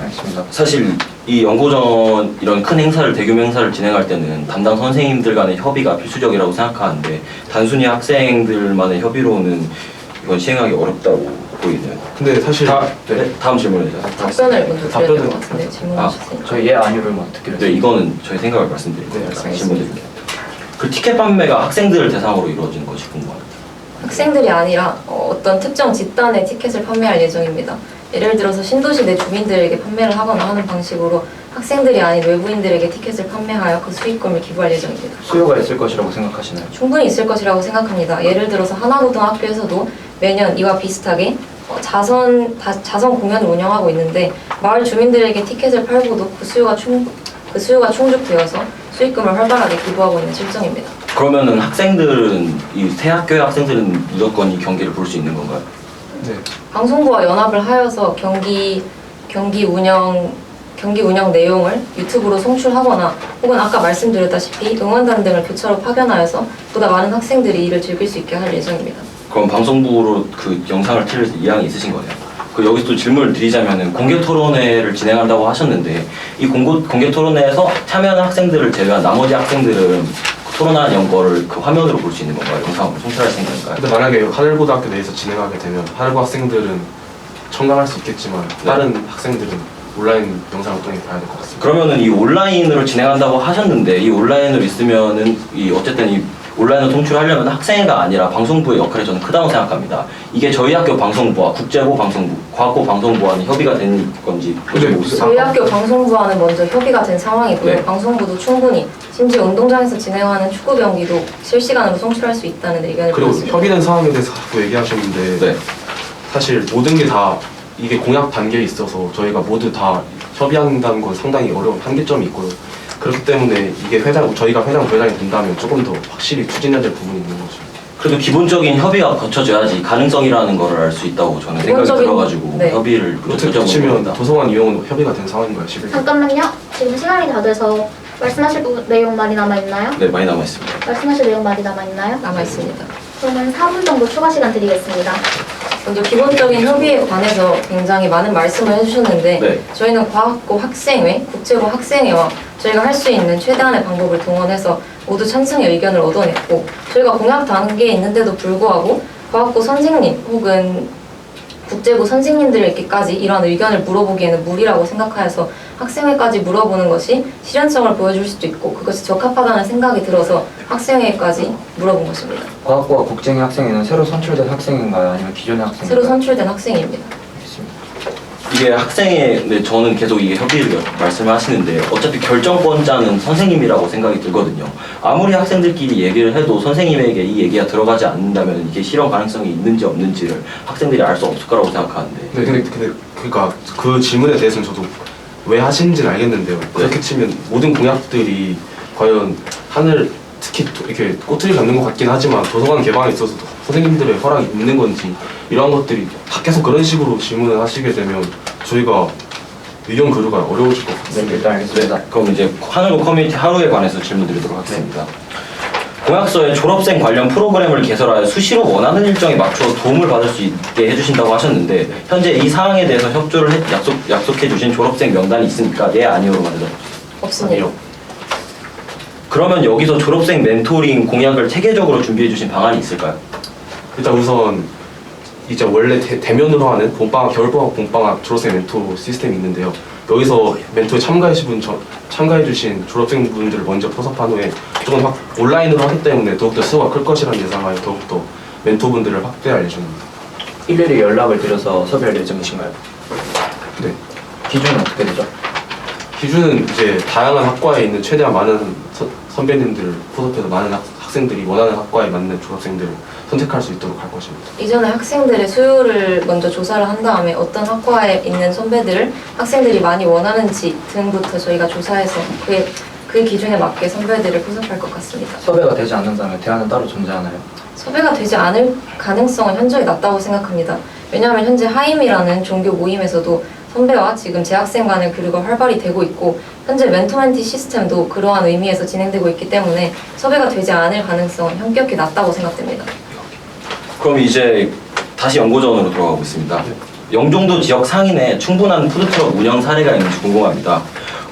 알겠습니다. 사실 이 연구전 이런 큰 행사를 대규모 행사를 진행할 때는 담당 선생님들 간의 협의가 필수적이라고 생각하는데 단순히 학생들만의 협의로는 이건 시행하기 어렵다고 보이네요. 근데 사실 다음 질문이죠. 답변을 먼저 드려야 될 답변은- 것 같은데 질문하셨으니까. 저희 예, 아니요를만 듣기로 네, 이거는 저희 생각을 말씀드릴게요. 네, 알겠습니다. 질문 드릴게요. 그 티켓 판매가 학생들을 대상으로 이루어지는 것이 궁금합니다. 학생들이 아니라 어떤 특정 집단의 티켓을 판매할 예정입니다. 예를 들어서 신도시 내 주민들에게 판매를 하거나 하는 방식으로 학생들이 아닌 외부인들에게 티켓을 판매하여 그 수익금을 기부할 예정입니다. 수요가 있을 것이라고 생각하시나요? 충분히 있을 것이라고 생각합니다. 예를 들어서 하나고등학교에서도 매년 이와 비슷하게 자선 공연을 운영하고 있는데 마을 주민들에게 티켓을 팔고도 그 수요가 충족되어서 수익금을 활발하게 기부하고 있는 실정입니다. 그러면은 학생들은 이 새 학교의 학생들은 무조건 이 경기를 볼 수 있는 건가요? 네. 방송부와 연합을 하여서 경기 운영 내용을 유튜브로 송출하거나 혹은 아까 말씀드렸다시피 응원단 등을 교차로 파견하여서 보다 많은 학생들이 이를 즐길 수 있게 할 예정입니다. 그럼 방송부로 그 영상을 틀을 의향이 있으신 거네요. 그 여기서 또 질문을 드리자면은 공개 토론회를 진행한다고 하셨는데 이 공개 토론회에서 참여하는 학생들을 제외한 나머지 학생들은 토론하는 거를 그 화면으로 볼 수 있는 건가요? 영상으로 송출할 생각인가요? 근데 만약에 하늘고등학교 내에서 진행하게 되면 하늘고 학생들은 청강할 수 있겠지만 다른 학생들은 온라인 영상을 통해 봐야 될 것 같습니다. 그러면은 이 온라인으로 진행한다고 하셨는데 이 온라인으로 있으면은 어쨌든 이 온라인으로 송출하려면 학생회가 아니라 방송부의 역할이 저는 크다고 생각합니다. 이게 저희 학교 방송부와 국제고 방송부, 과학고 방송부와는 협의가 된 건지 근데 저희 학교 방송부와는 먼저 협의가 된 상황이고요. 네. 방송부도 충분히 심지어 운동장에서 진행하는 축구 경기도 실시간으로 송출할 수 있다는 의견을 그리고 드렸습니다. 협의된 상황에 대해서 자꾸 얘기하셨는데 네. 사실 모든 게 다 이게 공약 단계에 있어서 저희가 모두 다 협의한다는 건 상당히 어려운 한계점이 있고요. 그렇기 때문에 이게 저희가 회장 부회장이 된다면 조금 더 확실히 추진해야 될 부분이 있는 거죠. 그래도 기본적인 협의가 거쳐져야지 가능성이라는 거를 알 수 있다고 저는 생각이 기본적인- 들어가지고 네. 협의를 어떻게 여쭤보는 치면 겁니다. 도서관 이용은 협의가 된 상황인가요? 11일? 잠깐만요. 지금 시간이 다 돼서 말씀하실 내용 많이 남아있나요? 네, 많이 남아있습니다. 말씀하실 내용 많이 남아있나요? 남아있습니다. 그러면 4분 정도 추가 시간 드리겠습니다. 먼저 기본적인 협의에 관해서 굉장히 많은 말씀을 해주셨는데 네. 저희는 과학고 학생회, 국제고 학생회와 저희가 할 수 있는 최대한의 방법을 동원해서 모두 찬성의 의견을 얻어냈고 저희가 공약 단계에 있는데도 불구하고 과학고 선생님 혹은 국제고 선생님들에게까지 이러한 의견을 물어보기에는 무리라고 생각하여서 학생회까지 물어보는 것이 실현성을 보여줄 수도 있고 그것이 적합하다는 생각이 들어서 학생회까지 물어본 것입니다. 과학고와 국제회 학생회는 새로 선출된 학생인가요? 아니면 기존의 학생인가요? 새로 선출된 학생입니다. 알겠습니다. 이게 학생회, 네, 저는 계속 이게 협의를 말씀하시는데 어차피 결정권자는 선생님이라고 생각이 들거든요. 아무리 학생들끼리 얘기를 해도 선생님에게 이 얘기가 들어가지 않는다면 이게 실현 가능성이 있는지 없는지를 학생들이 알 수 없을 거라고 생각하는데. 네, 근데 그러니까 그 질문에 대해서는 저도 왜 하시는지는 알겠는데요. 그렇게 치면 모든 공약들이 과연 특히 이렇게 꼬투리 잡는 것 같긴 하지만 도서관 개방에 있어서도 선생님들의 허락이 있는 건지 이러한 것들이 다 계속 그런 식으로 질문을 하시게 되면 저희가 의견 교류가 어려워질 것 네, 같습니다. 일단 알겠습니다. 그럼 이제 하늘고 커뮤니티 하루에 관해서 질문 드리도록 하겠습니다. 공약서에 졸업생 관련 프로그램을 개설하여 수시로 원하는 일정에 맞춰 도움을 받을 수 있게 해주신다고 하셨는데 현재 이 사항에 대해서 협조를 약속해 주신 졸업생 명단이 있습니까? 네, 아니요로만 대답해 주세요. 없습니다. 아니요. 그러면 여기서 졸업생 멘토링 공약을 체계적으로 준비해 주신 방안이 있을까요? 일단 우선 이제 원래 대면으로 하는 봄방학, 겨울방학, 봄방학 졸업생 멘토 시스템이 있는데요. 여기서 멘토에 참가해주신 졸업생분들을 먼저 포섭한 후에 조금 온라인으로 하기 때문에 더욱더 수요가 클 것이라는 예상하에 더욱더 멘토분들을 확대할 예정입니다. 일일이 연락을 드려서 섭외할 예정이신가요? 네. 기준은 어떻게 되죠? 기준은 이제 다양한 학과에 있는 최대한 많은 선배님들을 포섭해서 많은 학생들이 원하는 학과에 맞는 졸업생들을 선택할 수 있도록 할 것입니다. 이전에 학생들의 수요를 먼저 조사를 한 다음에 어떤 학과에 있는 선배들을 학생들이 많이 원하는지 등부터 저희가 조사해서 그 기준에 맞게 선배들을 포섭할 것 같습니다. 섭외가 되지 않는다면 대안은 따로 존재하나요? 섭외가 되지 않을 가능성은 현저히 낮다고 생각합니다. 왜냐하면 현재 하임이라는 종교 모임에서도 선배와 지금 재학생 간의 교류가 활발히 되고 있고 현재 멘토멘티 시스템도 그러한 의미에서 진행되고 있기 때문에 섭외가 되지 않을 가능성은 현격히 낮다고 생각됩니다. 그럼 이제 다시 연고전으로 돌아가고 있습니다. 영종도 지역 상인에 충분한 푸드트럭 운영 사례가 있는지 궁금합니다.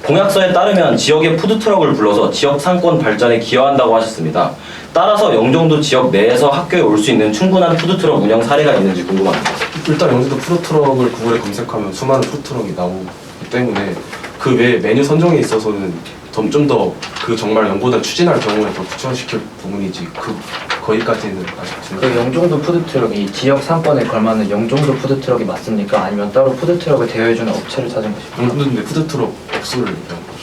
공약서에 따르면 지역의 푸드트럭을 불러서 지역 상권 발전에 기여한다고 하셨습니다. 따라서 영종도 지역 내에서 학교에 올 수 있는 충분한 푸드트럭 운영 사례가 있는지 궁금합니다. 일단 영종도 푸드트럭을 구글에 검색하면 수많은 푸드트럭이 나오기 때문에 그 외에 메뉴 선정에 있어서는 좀 더 그 정말 연고단 추진할 경우에 더 구체화시킬 부분이지 거기까지는 아직 그 영종도 푸드트럭이 지역 상권에 걸맞는 영종도 푸드트럭이 맞습니까? 아니면 따로 푸드트럭을 대여해주는 업체를 찾은 것입니까? 영종도인데 푸드트럭 업소를 얘기하는 거죠.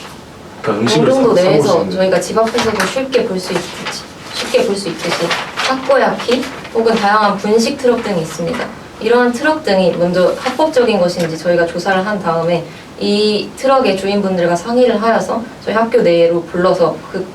그러니까 음식을 영종도 사볼 수 내에서 있는. 저희가 집 앞에서도 쉽게 볼 수 있듯이 타코야키 혹은 다양한 분식 트럭 등이 있습니다. 이러한 트럭 등이 먼저 합법적인 것인지 저희가 조사를 한 다음에 이 트럭의 주인분들과 상의를 하여서 저희 학교 내로 불러서 그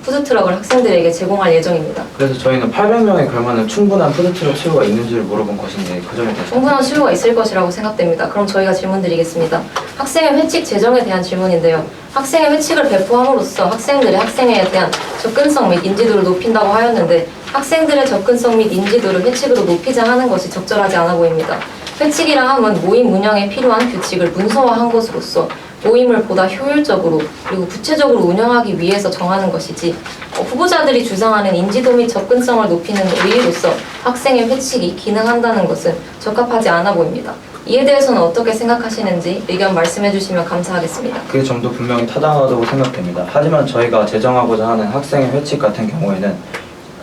푸드트럭을 학생들에게 제공할 예정입니다. 그래서 저희는 800명에 걸맞는 충분한 푸드트럭 수요가 있는지를 물어본 것인데 그 점에 대해서 충분한 수요가 있을 것이라고 생각됩니다. 그럼 저희가 질문 드리겠습니다. 학생의 회칙 제정에 대한 질문인데요. 학생의 회칙을 배포함으로써 학생들의 학생에 대한 접근성 및 인지도를 높인다고 하였는데 학생들의 접근성 및 인지도를 회칙으로 높이자 하는 것이 적절하지 않아 보입니다. 회칙이라 함은 모임 운영에 필요한 규칙을 문서화한 것으로서 모임을 보다 효율적으로 그리고 구체적으로 운영하기 위해서 정하는 것이지 후보자들이 주장하는 인지도 및 접근성을 높이는 의의로서 학생의 회칙이 기능한다는 것은 적합하지 않아 보입니다. 이에 대해서는 어떻게 생각하시는지 의견 말씀해 주시면 감사하겠습니다. 그 점도 분명히 타당하다고 생각됩니다. 하지만 저희가 제정하고자 하는 학생의 회칙 같은 경우에는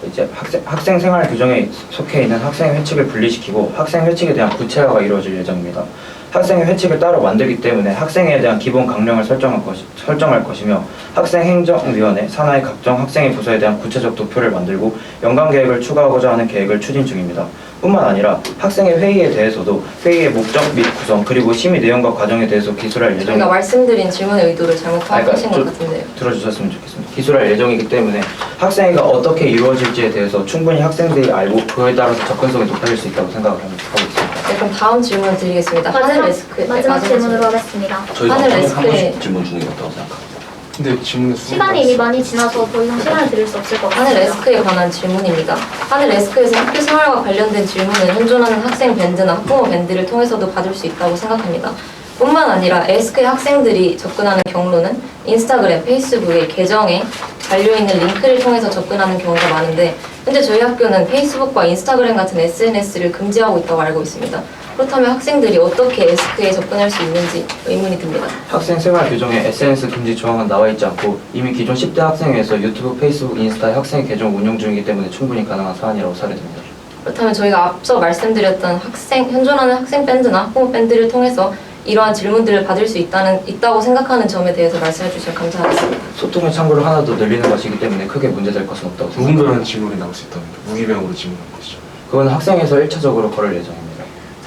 이제 학생 생활 규정에 속해 있는 학생의 회칙을 분리시키고 학생 회칙에 대한 구체화가 이루어질 예정입니다. 학생의 회칙을 따로 만들기 때문에 학생에 대한 기본 강령을 설정할 것이며 학생행정위원회 산하의 각종 학생의 부서에 대한 구체적 도표를 만들고 연간 계획을 추가하고자 하는 계획을 추진 중입니다. 뿐만 아니라 학생의 회의에 대해서도 회의의 목적 및 구성 그리고 심의 내용과 과정에 대해서 기술할 예정입니다. 저희가 말씀드린 질문의 의도를 잘못 파악하신 것 같은데요. 들어주셨으면 좋겠습니다. 기술할 예정이기 때문에 학생회가 어떻게 이루어질지에 대해서 충분히 학생들이 알고 그에 따라서 접근성이 높아질 수 있다고 생각을 하고 있습니다. 네, 그럼 다음 질문 드리겠습니다. 하늘 레스크 마지막 질문으로 하겠습니다. 저희가 하늘 한 레스크에 번씩 질문 주는 게 어떻다고 생각합니다. 근데 질문 시간이 이미 많이 지나서 더 이상 시간을 드릴 수 없을 것 하늘 같습니다. 레스크에 관한 질문입니다. 하늘 레스크에서 학교 생활과 관련된 질문을 현존하는 학생 밴드나 학부모 밴드를 통해서도 받을 수 있다고 생각합니다. 뿐만 아니라 에스크의 학생들이 접근하는 경로는 인스타그램, 페이스북의 계정에 달려있는 링크를 통해서 접근하는 경우가 많은데 현재 저희 학교는 페이스북과 인스타그램 같은 SNS를 금지하고 있다고 알고 있습니다. 그렇다면 학생들이 어떻게 에스크에 접근할 수 있는지 의문이 듭니다. 학생 생활 규정에 SNS 금지 조항은 나와 있지 않고 이미 기존 10대 학생회에서 유튜브, 페이스북, 인스타에 학생 계정 운영 중이기 때문에 충분히 가능한 사안이라고 사례됩니다. 그렇다면 저희가 앞서 말씀드렸던 현존하는 학생 밴드나 학부모 밴드를 통해서 이러한 질문들을 받을 수 있다고 생각하는 점에 대해서 말씀해 주시면 감사하겠습니다. 소통의 창구를 하나 더 늘리는 것이기 때문에 크게 문제될 것은 없다고 생각합니다. 무분별한 질문이 나올 수 있답니다. 무기명으로 질문하는 것이죠. 그건 학생회에서 1차적으로 걸을 예정입니다.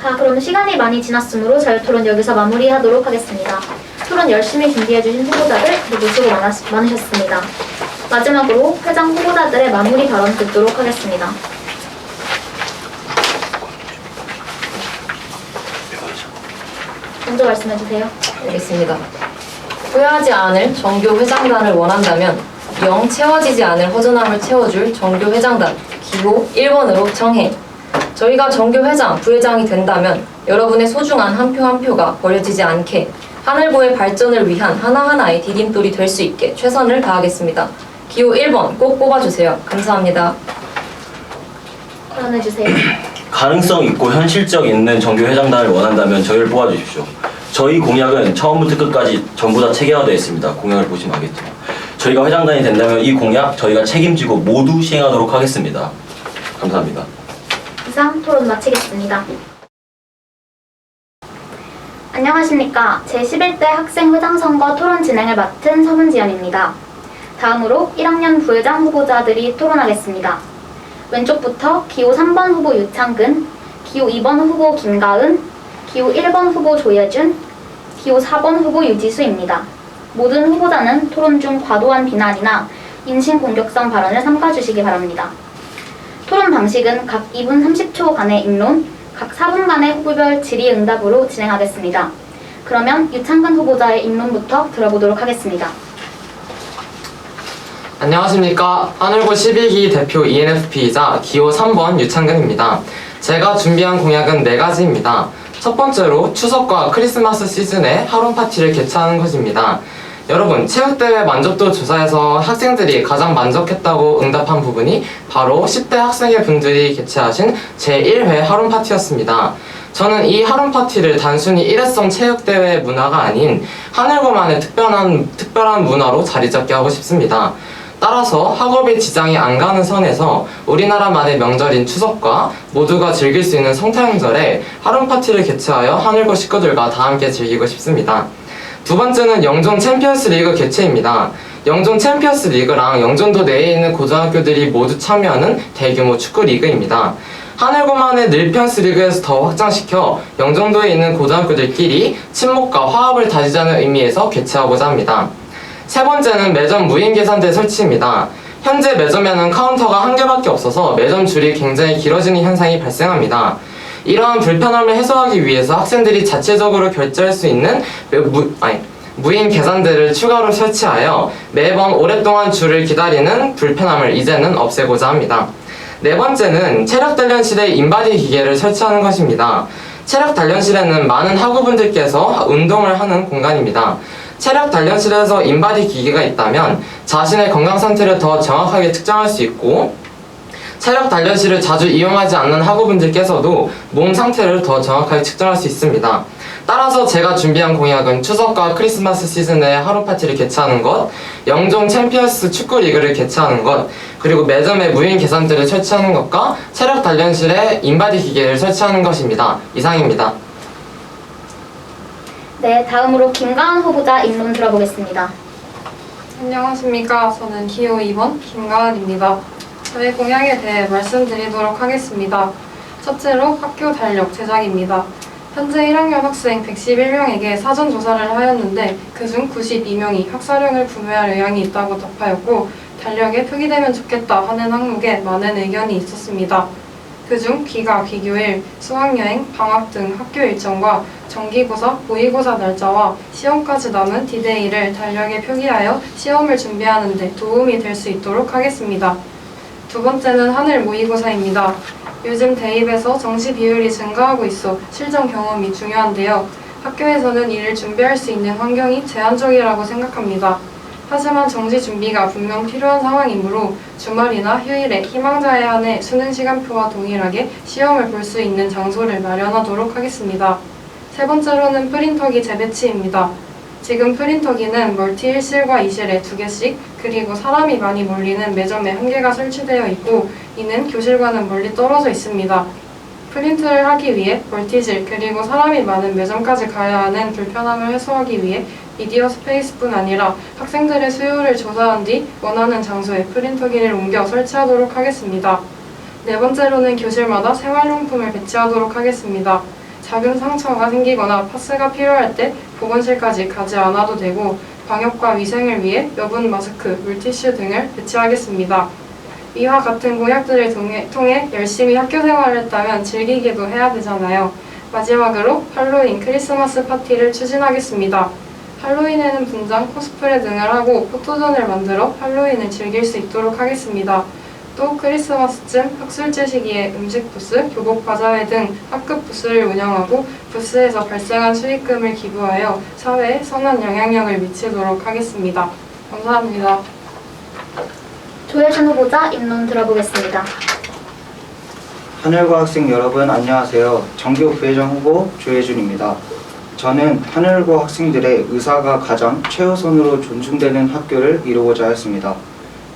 자, 그럼 시간이 많이 지났으므로 자유토론 여기서 마무리하도록 하겠습니다. 토론 열심히 준비해주신 후보자들 모두 수고 많으셨습니다. 마지막으로 회장 후보자들의 마무리 발언 듣도록 하겠습니다. 먼저 말씀해주세요. 알겠습니다. 후회하지 않을 정교 회장단을 원한다면 영 채워지지 않을 허전함을 채워줄 정교 회장단 기호 1번으로 정해. 저희가 정교 회장, 부회장이 된다면 여러분의 소중한 한 표 한 표가 버려지지 않게 하늘고의 발전을 위한 하나하나의 디딤돌이 될 수 있게 최선을 다하겠습니다. 기호 1번 꼭 뽑아주세요. 감사합니다. 발언해주세요. 가능성 있고 현실적 있는 정교 회장단을 원한다면 저희를 뽑아주십시오. 저희 공약은 처음부터 끝까지 전부 다 체계화되어 있습니다. 공약을 보시면 알겠지만 저희가 회장단이 된다면 이 공약 저희가 책임지고 모두 시행하도록 하겠습니다. 감사합니다. 이상 토론 마치겠습니다. 안녕하십니까. 제11대 학생회장 선거 토론 진행을 맡은 서문지연입니다. 다음으로 1학년 부회장 후보자들이 토론하겠습니다. 왼쪽부터 기호 3번 후보 유창근, 기호 2번 후보 김가은, 기호 1번 후보 조예준, 기호 4번 후보 유지수입니다. 모든 후보자는 토론 중 과도한 비난이나 인신공격성 발언을 삼가주시기 바랍니다. 토론 방식은 각 2분 30초간의 입론, 각 4분간의 후보별 질의응답으로 진행하겠습니다. 그러면 유창근 후보자의 입론부터 들어보도록 하겠습니다. 안녕하십니까. 하늘고 12기 대표 ENFP이자 기호 3번 유창근입니다. 제가 준비한 공약은 4가지입니다. 첫 번째로 추석과 크리스마스 시즌에 하론 파티를 개최하는 것입니다. 여러분, 체육대회 만족도 조사에서 학생들이 가장 만족했다고 응답한 부분이 바로 10대 학생회 분들이 개최하신 제1회 하론 파티였습니다. 저는 이 하론 파티를 단순히 일회성 체육대회 문화가 아닌 하늘고만의 특별한 문화로 자리잡게 하고 싶습니다. 따라서 학업에 지장이 안 가는 선에서 우리나라만의 명절인 추석과 모두가 즐길 수 있는 성탄절에 하론 파티를 개최하여 하늘고 식구들과 다 함께 즐기고 싶습니다. 두 번째는 영종 챔피언스 리그 개최입니다. 영종 챔피언스 리그랑 영종도 내에 있는 고등학교들이 모두 참여하는 대규모 축구 리그입니다. 하늘고만의 늘편스 리그에서 더 확장시켜 영종도에 있는 고등학교들끼리 친목과 화합을 다지자는 의미에서 개최하고자 합니다. 세 번째는 매점 무인 계산대 설치입니다. 현재 매점에는 카운터가 한 개밖에 없어서 매점 줄이 굉장히 길어지는 현상이 발생합니다. 이러한 불편함을 해소하기 위해서 학생들이 자체적으로 결제할 수 있는 무인 계산대를 추가로 설치하여 매번 오랫동안 줄을 기다리는 불편함을 이제는 없애고자 합니다. 네 번째는 체력 단련실에 인바디 기계를 설치하는 것입니다. 체력 단련실에는 많은 학우분들께서 운동을 하는 공간입니다. 체력 단련실에서 인바디 기계가 있다면 자신의 건강 상태를 더 정확하게 측정할 수 있고 체력 단련실을 자주 이용하지 않는 학우분들께서도 몸 상태를 더 정확하게 측정할 수 있습니다. 따라서 제가 준비한 공약은 추석과 크리스마스 시즌에 하루 파티를 개최하는 것, 영종 챔피언스 축구 리그를 개최하는 것, 그리고 매점에 무인 계산대를 설치하는 것과 체력 단련실에 인바디 기계를 설치하는 것입니다. 이상입니다. 네, 다음으로 김가은 후보자 입론 들어보겠습니다. 안녕하십니까. 저는 기호 2번 김가은입니다. 저희 공약에 대해 말씀드리도록 하겠습니다. 첫째로 학교 달력 제작입니다. 현재 1학년 학생 111명에게 사전 조사를 하였는데 그중 92명이 학사령을 구매할 의향이 있다고 답하였고 달력에 표기되면 좋겠다 하는 항목에 많은 의견이 있었습니다. 그중 귀가, 귀교일, 수학여행, 방학 등 학교 일정과 정기고사, 모의고사 날짜와 시험까지 남은 디데이를 달력에 표기하여 시험을 준비하는 데 도움이 될 수 있도록 하겠습니다. 두 번째는 하늘 모의고사입니다. 요즘 대입에서 정시 비율이 증가하고 있어 실전 경험이 중요한데요. 학교에서는 이를 준비할 수 있는 환경이 제한적이라고 생각합니다. 하지만 정시 준비가 분명 필요한 상황이므로 주말이나 휴일에 희망자에 한해 수능 시간표와 동일하게 시험을 볼 수 있는 장소를 마련하도록 하겠습니다. 세 번째로는 프린터기 재배치입니다. 지금 프린터기는 멀티 1실과 2실에 2개씩 그리고 사람이 많이 몰리는 매점에 1개가 설치되어 있고 이는 교실과는 멀리 떨어져 있습니다. 프린트를 하기 위해 멀티실 그리고 사람이 많은 매점까지 가야 하는 불편함을 해소하기 위해 미디어 스페이스뿐 아니라 학생들의 수요를 조사한 뒤 원하는 장소에 프린터기를 옮겨 설치하도록 하겠습니다. 네 번째로는 교실마다 생활용품을 배치하도록 하겠습니다. 작은 상처가 생기거나 파스가 필요할 때 보건실까지 가지 않아도 되고 방역과 위생을 위해 여분 마스크, 물티슈 등을 배치하겠습니다. 이와 같은 공약들을 통해 열심히 학교 생활을 했다면 즐기기도 해야 되잖아요. 마지막으로 할로윈, 크리스마스 파티를 추진하겠습니다. 할로윈에는 분장, 코스프레 등을 하고 포토존을 만들어 할로윈을 즐길 수 있도록 하겠습니다. 또 크리스마스쯤 학술제 시기에 음식 부스, 교복 과자회 등 학급 부스를 운영하고 부스에서 발생한 수익금을 기부하여 사회에 선한 영향력을 미치도록 하겠습니다. 감사합니다. 조혜준 후보자 입론 들어보겠습니다. 하늘고 학생 여러분 안녕하세요. 전교 부회장 후보 조혜준입니다. 저는 하늘고 학생들의 의사가 가장 최우선으로 존중되는 학교를 이루고자 했습니다.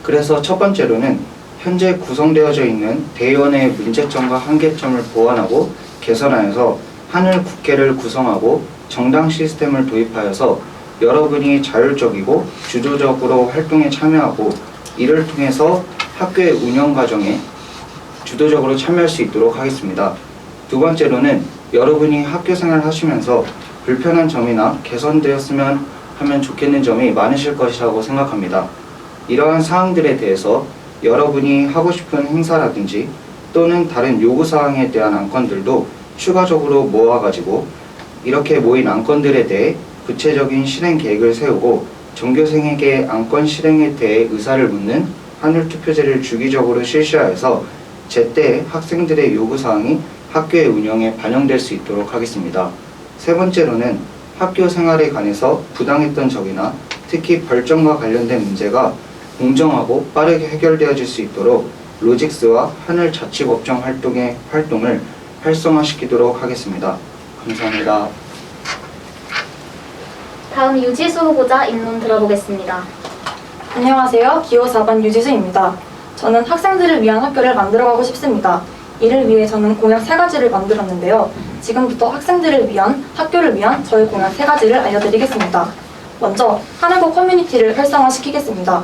그래서 첫 번째로는 현재 구성되어져 있는 대의원의 문제점과 한계점을 보완하고 개선하여서 하늘 국회를 구성하고 정당 시스템을 도입하여서 여러분이 자율적이고 주도적으로 활동에 참여하고 이를 통해서 학교의 운영 과정에 주도적으로 참여할 수 있도록 하겠습니다. 두 번째로는 여러분이 학교 생활을 하시면서 불편한 점이나 개선되었으면 하면 좋겠는 점이 많으실 것이라고 생각합니다. 이러한 사항들에 대해서 여러분이 하고 싶은 행사라든지 또는 다른 요구사항에 대한 안건들도 추가적으로 모아가지고 이렇게 모인 안건들에 대해 구체적인 실행 계획을 세우고 전교생에게 안건 실행에 대해 의사를 묻는 하늘투표제를 주기적으로 실시하여서 제때 학생들의 요구사항이 학교의 운영에 반영될 수 있도록 하겠습니다. 세 번째로는 학교 생활에 관해서 부당했던 적이나 특히 벌점과 관련된 문제가 공정하고 빠르게 해결되어질 수 있도록 로직스와 하늘자치법정 활동을 활성화시키도록 하겠습니다. 감사합니다. 다음 유지수 후보자 입론 들어보겠습니다. 안녕하세요. 기호 4번 유지수입니다. 저는 학생들을 위한 학교를 만들어가고 싶습니다. 이를 위해 저는 공약 3가지를 만들었는데요. 지금부터 학생들을 위한, 학교를 위한 저의 공약 3가지를 알려드리겠습니다. 먼저 하늘고 커뮤니티를 활성화시키겠습니다.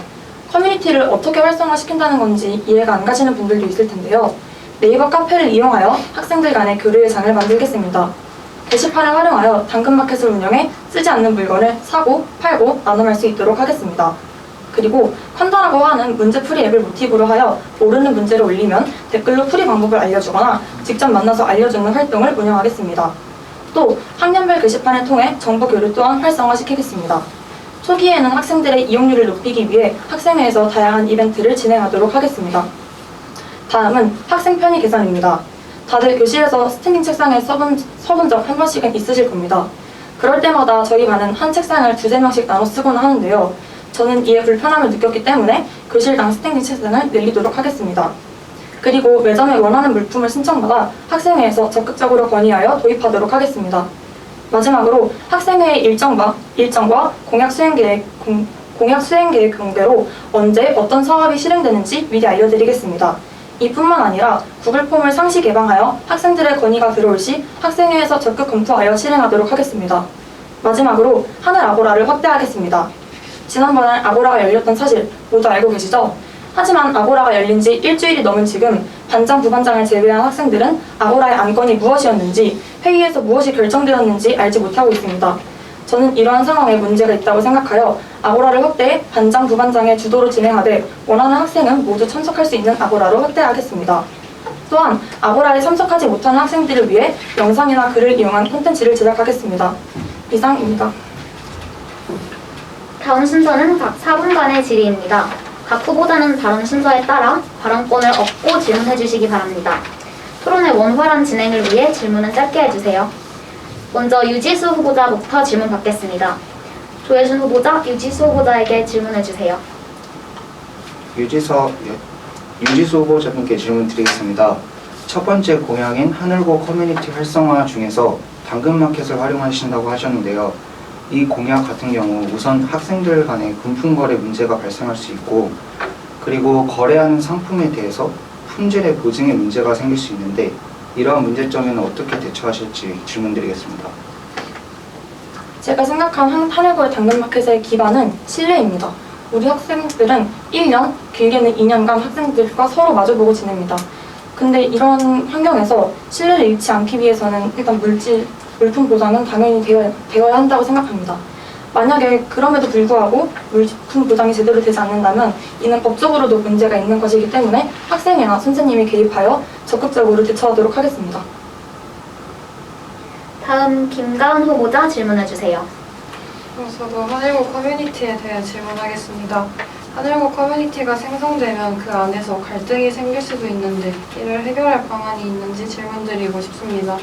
커뮤니티를 어떻게 활성화시킨다는 건지 이해가 안 가시는 분들도 있을 텐데요. 네이버 카페를 이용하여 학생들 간의 교류의 장을 만들겠습니다. 게시판을 활용하여 당근마켓을 운영해 쓰지 않는 물건을 사고, 팔고, 나눔할 수 있도록 하겠습니다. 그리고 컨더라고 하는 문제풀이 앱을 모티브로 하여 모르는 문제를 올리면 댓글로 풀이 방법을 알려주거나 직접 만나서 알려주는 활동을 운영하겠습니다. 또 학년별 게시판을 통해 정보 교류 또한 활성화시키겠습니다. 초기에는 학생들의 이용률을 높이기 위해 학생회에서 다양한 이벤트를 진행하도록 하겠습니다. 다음은 학생 편의 개선입니다. 다들 교실에서 스탠딩 책상에 서본 적 한 번씩은 있으실 겁니다. 그럴 때마다 저희 반은 한 책상을 2~3명씩 나눠 쓰곤 하는데요. 저는 이에 불편함을 느꼈기 때문에 교실당 스탠딩 책상을 늘리도록 하겠습니다. 그리고 매점에 원하는 물품을 신청받아 학생회에서 적극적으로 건의하여 도입하도록 하겠습니다. 마지막으로 학생회의 일정과 공약 수행 계획 공개로 언제 어떤 사업이 실행되는지 미리 알려드리겠습니다. 이뿐만 아니라 구글 폼을 상시 개방하여 학생들의 건의가 들어올 시 학생회에서 적극 검토하여 실행하도록 하겠습니다. 마지막으로 하늘 아고라를 확대하겠습니다. 지난번에 아고라가 열렸던 사실 모두 알고 계시죠? 하지만 아고라가 열린 지 일주일이 넘은 지금 반장, 부반장을 제외한 학생들은 아고라의 안건이 무엇이었는지, 회의에서 무엇이 결정되었는지 알지 못하고 있습니다. 저는 이러한 상황에 문제가 있다고 생각하여 아고라를 확대해 반장, 부반장의 주도로 진행하되 원하는 학생은 모두 참석할 수 있는 아고라로 확대하겠습니다. 또한 아고라에 참석하지 못하는 학생들을 위해 영상이나 글을 이용한 콘텐츠를 제작하겠습니다. 이상입니다. 다음 순서는 각 4분간의 질의입니다. 각 후보자는 발언 순서에 따라 발언권을 얻고 질문해 주시기 바랍니다. 토론의 원활한 진행을 위해 질문은 짧게 해주세요. 먼저 유지수 후보자부터 질문 받겠습니다. 조혜준 후보자, 유지수 후보자에게 질문해 주세요. 유지수 후보자님께 질문 드리겠습니다. 첫 번째 공약인 하늘고 커뮤니티 활성화 중에서 당근마켓을 활용하신다고 하셨는데요. 이 공약 같은 경우 우선 학생들 간의 금품거래 문제가 발생할 수 있고, 그리고 거래하는 상품에 대해서 품질의 보증에 문제가 생길 수 있는데 이러한 문제점에는 어떻게 대처하실지 질문드리겠습니다. 제가 생각한 하늘고의 당근마켓의 기반은 신뢰입니다. 우리 학생들은 1년, 길게는 2년간 학생들과 서로 마주보고 지냅니다. 근데 이런 환경에서 신뢰를 잃지 않기 위해서는 일단 물품 보장은 당연히 되어야 한다고 생각합니다. 만약에 그럼에도 불구하고 물품 보장이 제대로 되지 않는다면 이는 법적으로도 문제가 있는 것이기 때문에 학생회나 선생님이 개입하여 적극적으로 대처하도록 하겠습니다. 다음 김가은 후보자 질문해 주세요. 저도 하늘고 커뮤니티에 대해 질문하겠습니다. 하늘고 커뮤니티가 생성되면 그 안에서 갈등이 생길 수도 있는데 이를 해결할 방안이 있는지 질문드리고 싶습니다.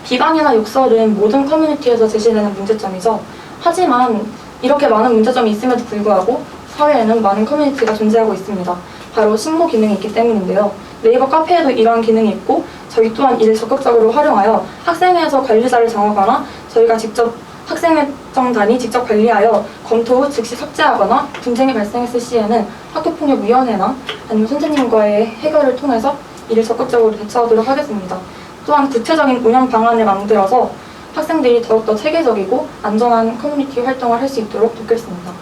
비방이나 욕설은 모든 커뮤니티에서 제시되는 문제점이죠. 하지만 이렇게 많은 문제점이 있음에도 불구하고 사회에는 많은 커뮤니티가 존재하고 있습니다. 바로 신고 기능이 있기 때문인데요. 네이버 카페에도 이러한 기능이 있고 저희 또한 이를 적극적으로 활용하여 학생회에서 관리자를 정하거나 저희가 직접 학생회장단이 직접 관리하여 검토 후 즉시 삭제하거나 분쟁이 발생했을 시에는 학교폭력위원회나 아니면 선생님과의 해결을 통해서 이를 적극적으로 대처하도록 하겠습니다. 또한 구체적인 운영 방안을 만들어서 학생들이 더욱더 체계적이고 안전한 커뮤니티 활동을 할 수 있도록 돕겠습니다.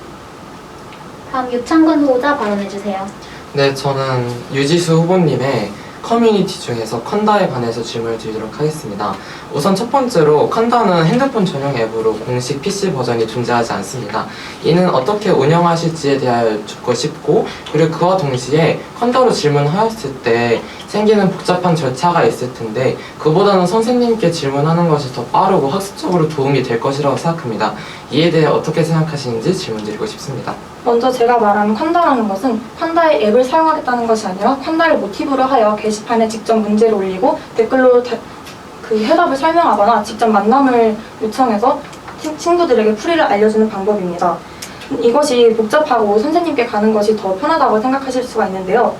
다음 유창근 후보자 발언해주세요. 네, 저는 유지수 후보님의 커뮤니티 중에서 컨다에 관해서 질문을 드리도록 하겠습니다. 우선 첫 번째로 컨다는 핸드폰 전용 앱으로 공식 PC 버전이 존재하지 않습니다. 이는 어떻게 운영하실지에 대하여 묻고 싶고, 그리고 그와 동시에 컨다로 질문하였을 때 생기는 복잡한 절차가 있을 텐데 그보다는 선생님께 질문하는 것이 더 빠르고 학습적으로 도움이 될 것이라고 생각합니다. 이에 대해 어떻게 생각하시는지 질문드리고 싶습니다. 먼저 제가 말하는 콴다라는 것은 콴다의 앱을 사용하겠다는 것이 아니라 콴다를 모티브로 하여 게시판에 직접 문제를 올리고 댓글로 그 해답을 설명하거나 직접 만남을 요청해서 친구들에게 풀이를 알려주는 방법입니다. 이것이 복잡하고 선생님께 가는 것이 더 편하다고 생각하실 수가 있는데요.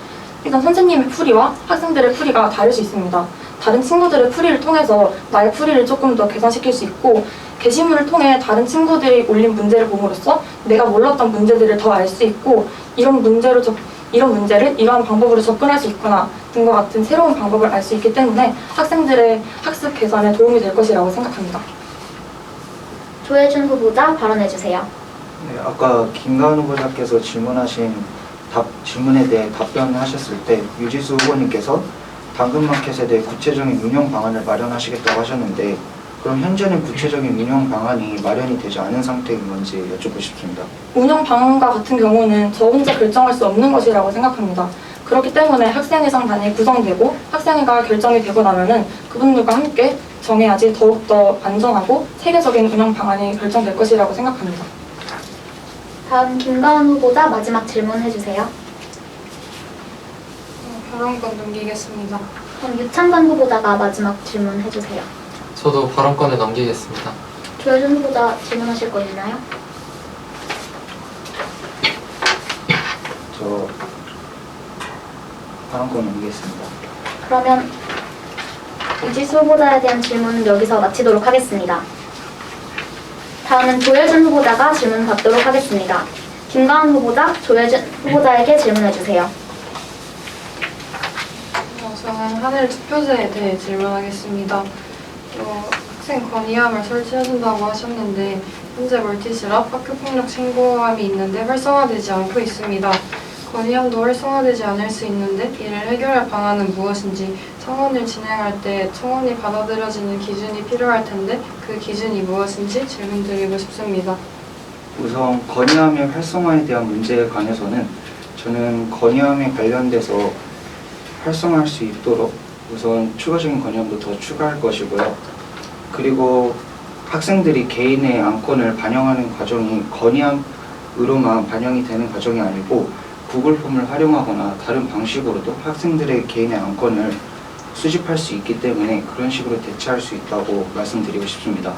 일단 선생님의 풀이와 학생들의 풀이가 다를 수 있습니다. 다른 친구들의 풀이를 통해서 나의 풀이를 조금 더 개선시킬 수 있고, 게시물을 통해 다른 친구들이 올린 문제를 봄으로써 내가 몰랐던 문제들을 더 알 수 있고, 이런 문제를 이러한 방법으로 접근할 수 있구나 등과 같은 새로운 방법을 알 수 있기 때문에 학생들의 학습 개선에 도움이 될 것이라고 생각합니다. 조혜준 후보자 발언해주세요. 네, 아까 김가은 후보자께서 질문하신 질문에 대해 답변하셨을 때 유지수 후보님께서 당근마켓에 대해 구체적인 운영 방안을 마련하시겠다고 하셨는데, 그럼 현재는 구체적인 운영 방안이 마련이 되지 않은 상태인 건지 여쭙고 싶습니다. 운영 방안과 같은 경우는 저 혼자 결정할 수 없는 것이라고 생각합니다. 그렇기 때문에 학생회장단이 구성되고 학생회가 결정이 되고 나면은 그분들과 함께 정해야지 더욱더 안전하고 체계적인 운영 방안이 결정될 것이라고 생각합니다. 다음 김가은 후보자 마지막 질문해주세요. 발언권 넘기겠습니다. 그럼 유창근 후보자가 마지막 질문해주세요. 저도 발언권을 넘기겠습니다. 조혜준 후보자 질문하실 거 있나요? 저 발언권 넘기겠습니다. 그러면 유지수 후보자에 대한 질문은 여기서 마치도록 하겠습니다. 다음은 조혜준 후보자가 질문 받도록 하겠습니다. 김가은 후보자, 조혜준 후보자에게 질문해주세요. 저는 하늘 투표제에 대해 질문하겠습니다. 학생 건의함을 설치해준다고 하셨는데 현재 멀티실업 학교폭력 신고함이 있는데 활성화되지 않고 있습니다. 건의함도 활성화되지 않을 수 있는데 이를 해결할 방안은 무엇인지, 청원을 진행할 때 청원이 받아들여지는 기준이 필요할 텐데 그 기준이 무엇인지 질문드리고 싶습니다. 우선 건의함의 활성화에 대한 문제에 관해서는 저는 건의함에 관련돼서 활성화할 수 있도록 우선 추가적인 건의함도 더 추가할 것이고요. 그리고 학생들이 개인의 안건을 반영하는 과정이 건의함으로만 반영이 되는 과정이 아니고 구글 폼을 활용하거나 다른 방식으로도 학생들의 개인의 안건을 수집할 수 있기 때문에 그런 식으로 대처할 수 있다고 말씀드리고 싶습니다.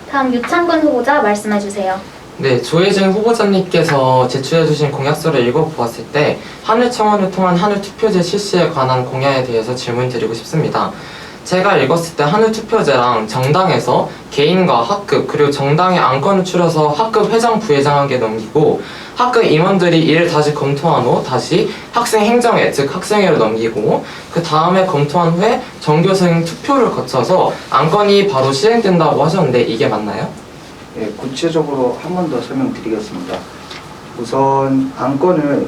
다음 유창근 후보자 말씀해주세요. 네, 조혜진 후보자님께서 제출해주신 공약서를 읽어보았을 때 하늘청원을 통한 하늘투표제 실시에 관한 공약에 대해서 질문드리고 싶습니다. 제가 읽었을 때 하늘투표제랑 정당에서 개인과 학급 그리고 정당의 안건을 추려서 학급 회장 부회장에게 넘기고 학급 임원들이 이를 다시 검토한 후 다시 학생행정회 즉 학생회로 넘기고 그 다음에 검토한 후에 전교생 투표를 거쳐서 안건이 바로 시행된다고 하셨는데 이게 맞나요? 네, 구체적으로 한 번 더 설명드리겠습니다. 우선 안건을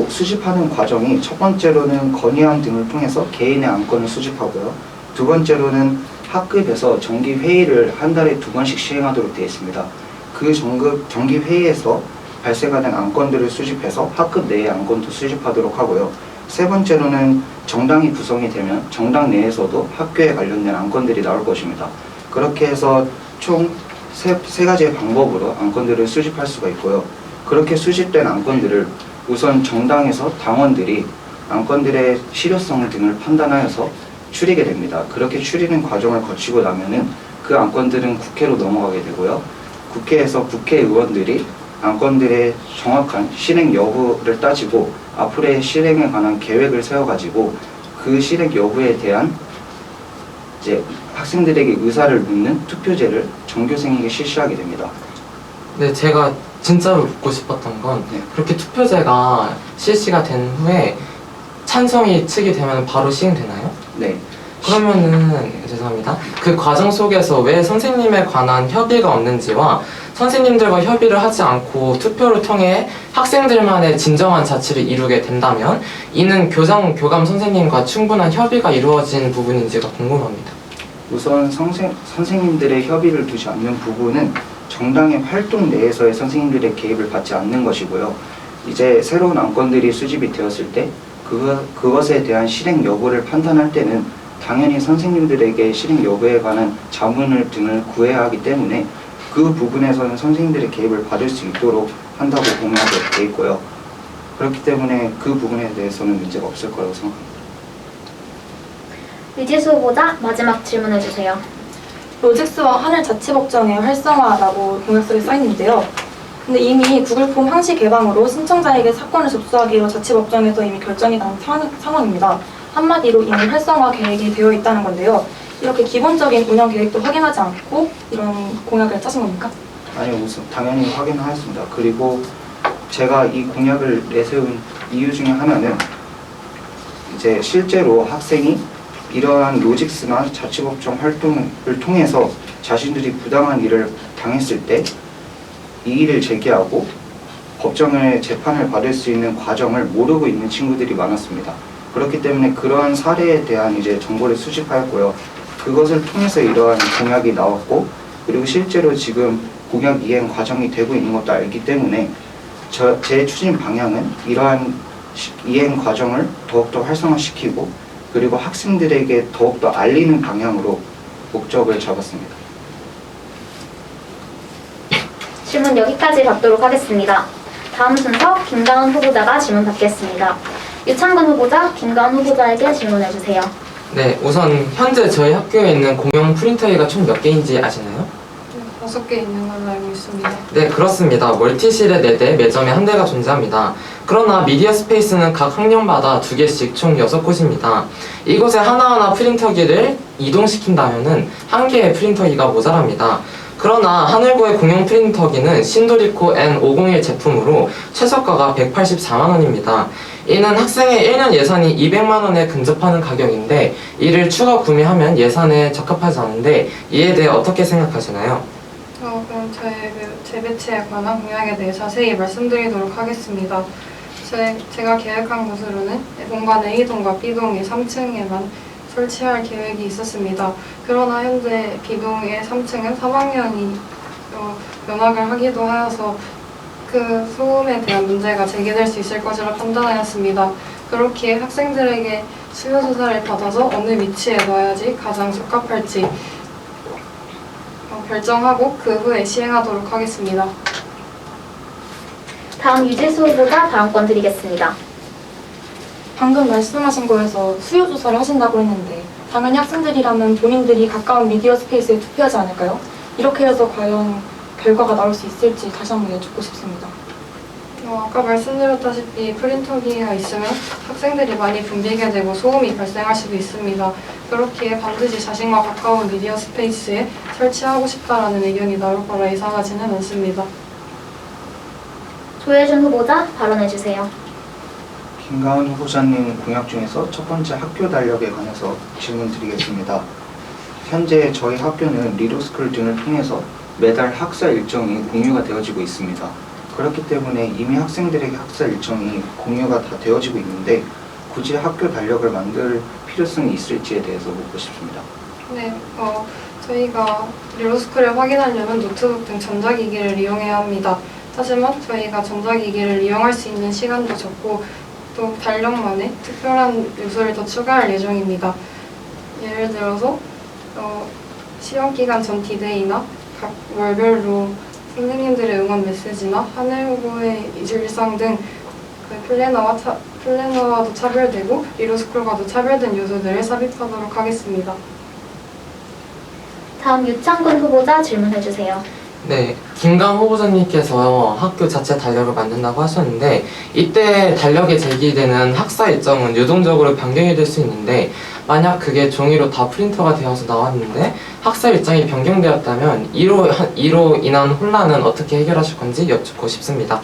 수집하는 과정이 첫 번째로는 건의함 등을 통해서 개인의 안건을 수집하고요. 두 번째로는 학급에서 정기회의를 한 달에 2번씩 시행하도록 되어 있습니다. 그 정기회의에서 발생하는 안건들을 수집해서 학급 내의 안건도 수집하도록 하고요. 세 번째로는 정당이 구성이 되면 정당 내에서도 학교에 관련된 안건들이 나올 것입니다. 그렇게 해서 총 세 가지의 방법으로 안건들을 수집할 수가 있고요. 그렇게 수집된 안건들을 우선 정당에서 당원들이 안건들의 실효성 등을 판단하여서 추리게 됩니다. 그렇게 추리는 과정을 거치고 나면은 그 안건들은 국회로 넘어가게 되고요. 국회에서 국회의원들이 안건들의 정확한 실행 여부를 따지고 앞으로의 실행에 관한 계획을 세워가지고 그 실행 여부에 대한 이제 학생들에게 의사를 묻는 투표제를 전교생에게 실시하게 됩니다. 네, 제가 진짜로 묻고 싶었던 건 네. 그렇게 투표제가 실시가 된 후에 찬성이 측이 되면 바로 시행되나요? 네. 그러면은 죄송합니다. 그 과정 속에서 왜 선생님에 관한 협의가 없는지와 선생님들과 협의를 하지 않고 투표를 통해 학생들만의 진정한 자치를 이루게 된다면 이는 교감 선생님과 충분한 협의가 이루어진 부분인지가 궁금합니다. 우선 선생님들의 협의를 두지 않는 부분은 정당의 활동 내에서의 선생님들의 개입을 받지 않는 것이고요. 이제 새로운 안건들이 수집이 되었을 때 그것에 대한 실행 여부를 판단할 때는 당연히 선생님들에게 실행 여부에 관한 자문을 등을 구해야 하기 때문에 그 부분에서는 선생님들의 개입을 받을 수 있도록 한다고 공유하게 되어 있고요. 그렇기 때문에 그 부분에 대해서는 문제가 없을 거라고 생각합니다. 유지수 후보자 마지막 질문해 주세요. 로직스와 하늘자치법정의 활성화라고 공약서에 써있는데요. 근데 이미 구글폼 항시 개방으로 신청자에게 사건을 접수하기로 자치법정에서 이미 결정이 난 상황입니다. 한마디로 이미 활성화 계획이 되어 있다는 건데요. 이렇게 기본적인 운영 계획도 확인하지 않고 이런 공약을 짜신 겁니까? 아니요, 우선 당연히 확인하였습니다. 그리고 제가 이 공약을 내세운 이유 중에 하나는 이제 실제로 학생이 이러한 로직스나 자치법정 활동을 통해서 자신들이 부당한 일을 당했을 때 이의를 제기하고 법정의 재판을 받을 수 있는 과정을 모르고 있는 친구들이 많았습니다. 그렇기 때문에 그러한 사례에 대한 이제 정보를 수집하였고요. 그것을 통해서 이러한 공약이 나왔고, 그리고 실제로 지금 공약 이행 과정이 되고 있는 것도 알기 때문에 제 추진 방향은 이러한 이행 과정을 더욱더 활성화시키고 그리고 학생들에게 더욱더 알리는 방향으로 목적을 잡았습니다. 질문 여기까지 받도록 하겠습니다. 다음 순서 김가은 후보자가 질문 받겠습니다. 유창근 후보자, 김가은 후보자에게 질문해 주세요. 네, 우선 현재 저희 학교에 있는 공용 프린터기가 총 몇 개인지 아시나요? 5개 있는 걸로 알고 있습니다. 네, 그렇습니다. 멀티실에 4대, 매점에 1대가 존재합니다. 그러나 미디어 스페이스는 각 학년마다 2개씩 총 6곳입니다. 이곳에 하나하나 프린터기를 이동시킨다면 1개의 프린터기가 모자랍니다. 그러나 하늘고의 공용 프린터기는 신도리코 N501 제품으로 최저가가 184만원입니다. 이는 학생의 1년 예산이 200만원에 근접하는 가격인데 이를 추가 구매하면 예산에 적합하지 않은데 이에 대해 어떻게 생각하시나요? 그럼 저의 재배치에 관한 공약에 대해 자세히 말씀드리도록 하겠습니다. 제가 계획한 곳으로는 본관 A동과 B동의 3층에만 설치할 계획이 있었습니다. 그러나 현재 B동의 3층은 3학년이 면학을 하기도 하여서 그 소음에 대한 문제가 제기될 수 있을 것이라 판단하였습니다. 그렇기에 학생들에게 수요 조사를 받아서 어느 위치에 놔야지 가장 적합할지 결정하고 그 후에 시행하도록 하겠습니다. 다음 유지수 후보자 발언권 드리겠습니다. 방금 말씀하신 거에서 수요 조사를 하신다고 했는데 당연히 학생들이라면 본인들이 가까운 미디어 스페이스에 투표하지 않을까요? 이렇게 해서 과연 결과가 나올 수 있을지 다시 한번 여쭙고 싶습니다. 아까 말씀드렸다시피 프린터기가 있으면 학생들이 많이 붐비게 되고 소음이 발생할 수도 있습니다. 그렇기에 반드시 자신과 가까운 미디어 스페이스에 설치하고 싶다라는 의견이 나올 거라 예상하지는 않습니다. 조혜준 후보자 발언해 주세요. 김가은 후보자님 공약 중에서 첫 번째 학교 달력에 관해서 질문 드리겠습니다. 현재 저희 학교는 리더스쿨 등을 통해서 매달 학사 일정이 공유가 되어지고 있습니다. 그렇기 때문에 이미 학생들에게 학사 일정이 공유가 다 되어지고 있는데 굳이 학교 달력을 만들 필요성이 있을지에 대해서 묻고 싶습니다. 네, 저희가 리로스쿨을 확인하려면 노트북 등 전자기기를 이용해야 합니다. 하지만 저희가 전자기기를 이용할 수 있는 시간도 적고 또 달력만에 특별한 요소를 더 추가할 예정입니다. 예를 들어서 시험기간 전 디데이나 각 월별로 선생님들의 응원 메시지나 하늘 후보의 일상 등 플래너와도 차별되고 리로스쿨과도 차별된 요소들을 삽입하도록 하겠습니다. 다음 유창근 후보자 질문해 주세요. 네, 김강 후보자님께서 학교 자체 달력을 만든다고 하셨는데 이때 달력에 제기되는 학사 일정은 유동적으로 변경이 될 수 있는데 만약 그게 종이로 다 프린터가 되어서 나왔는데 학사 일정이 변경되었다면 이로 인한 혼란은 어떻게 해결하실 건지 여쭙고 싶습니다.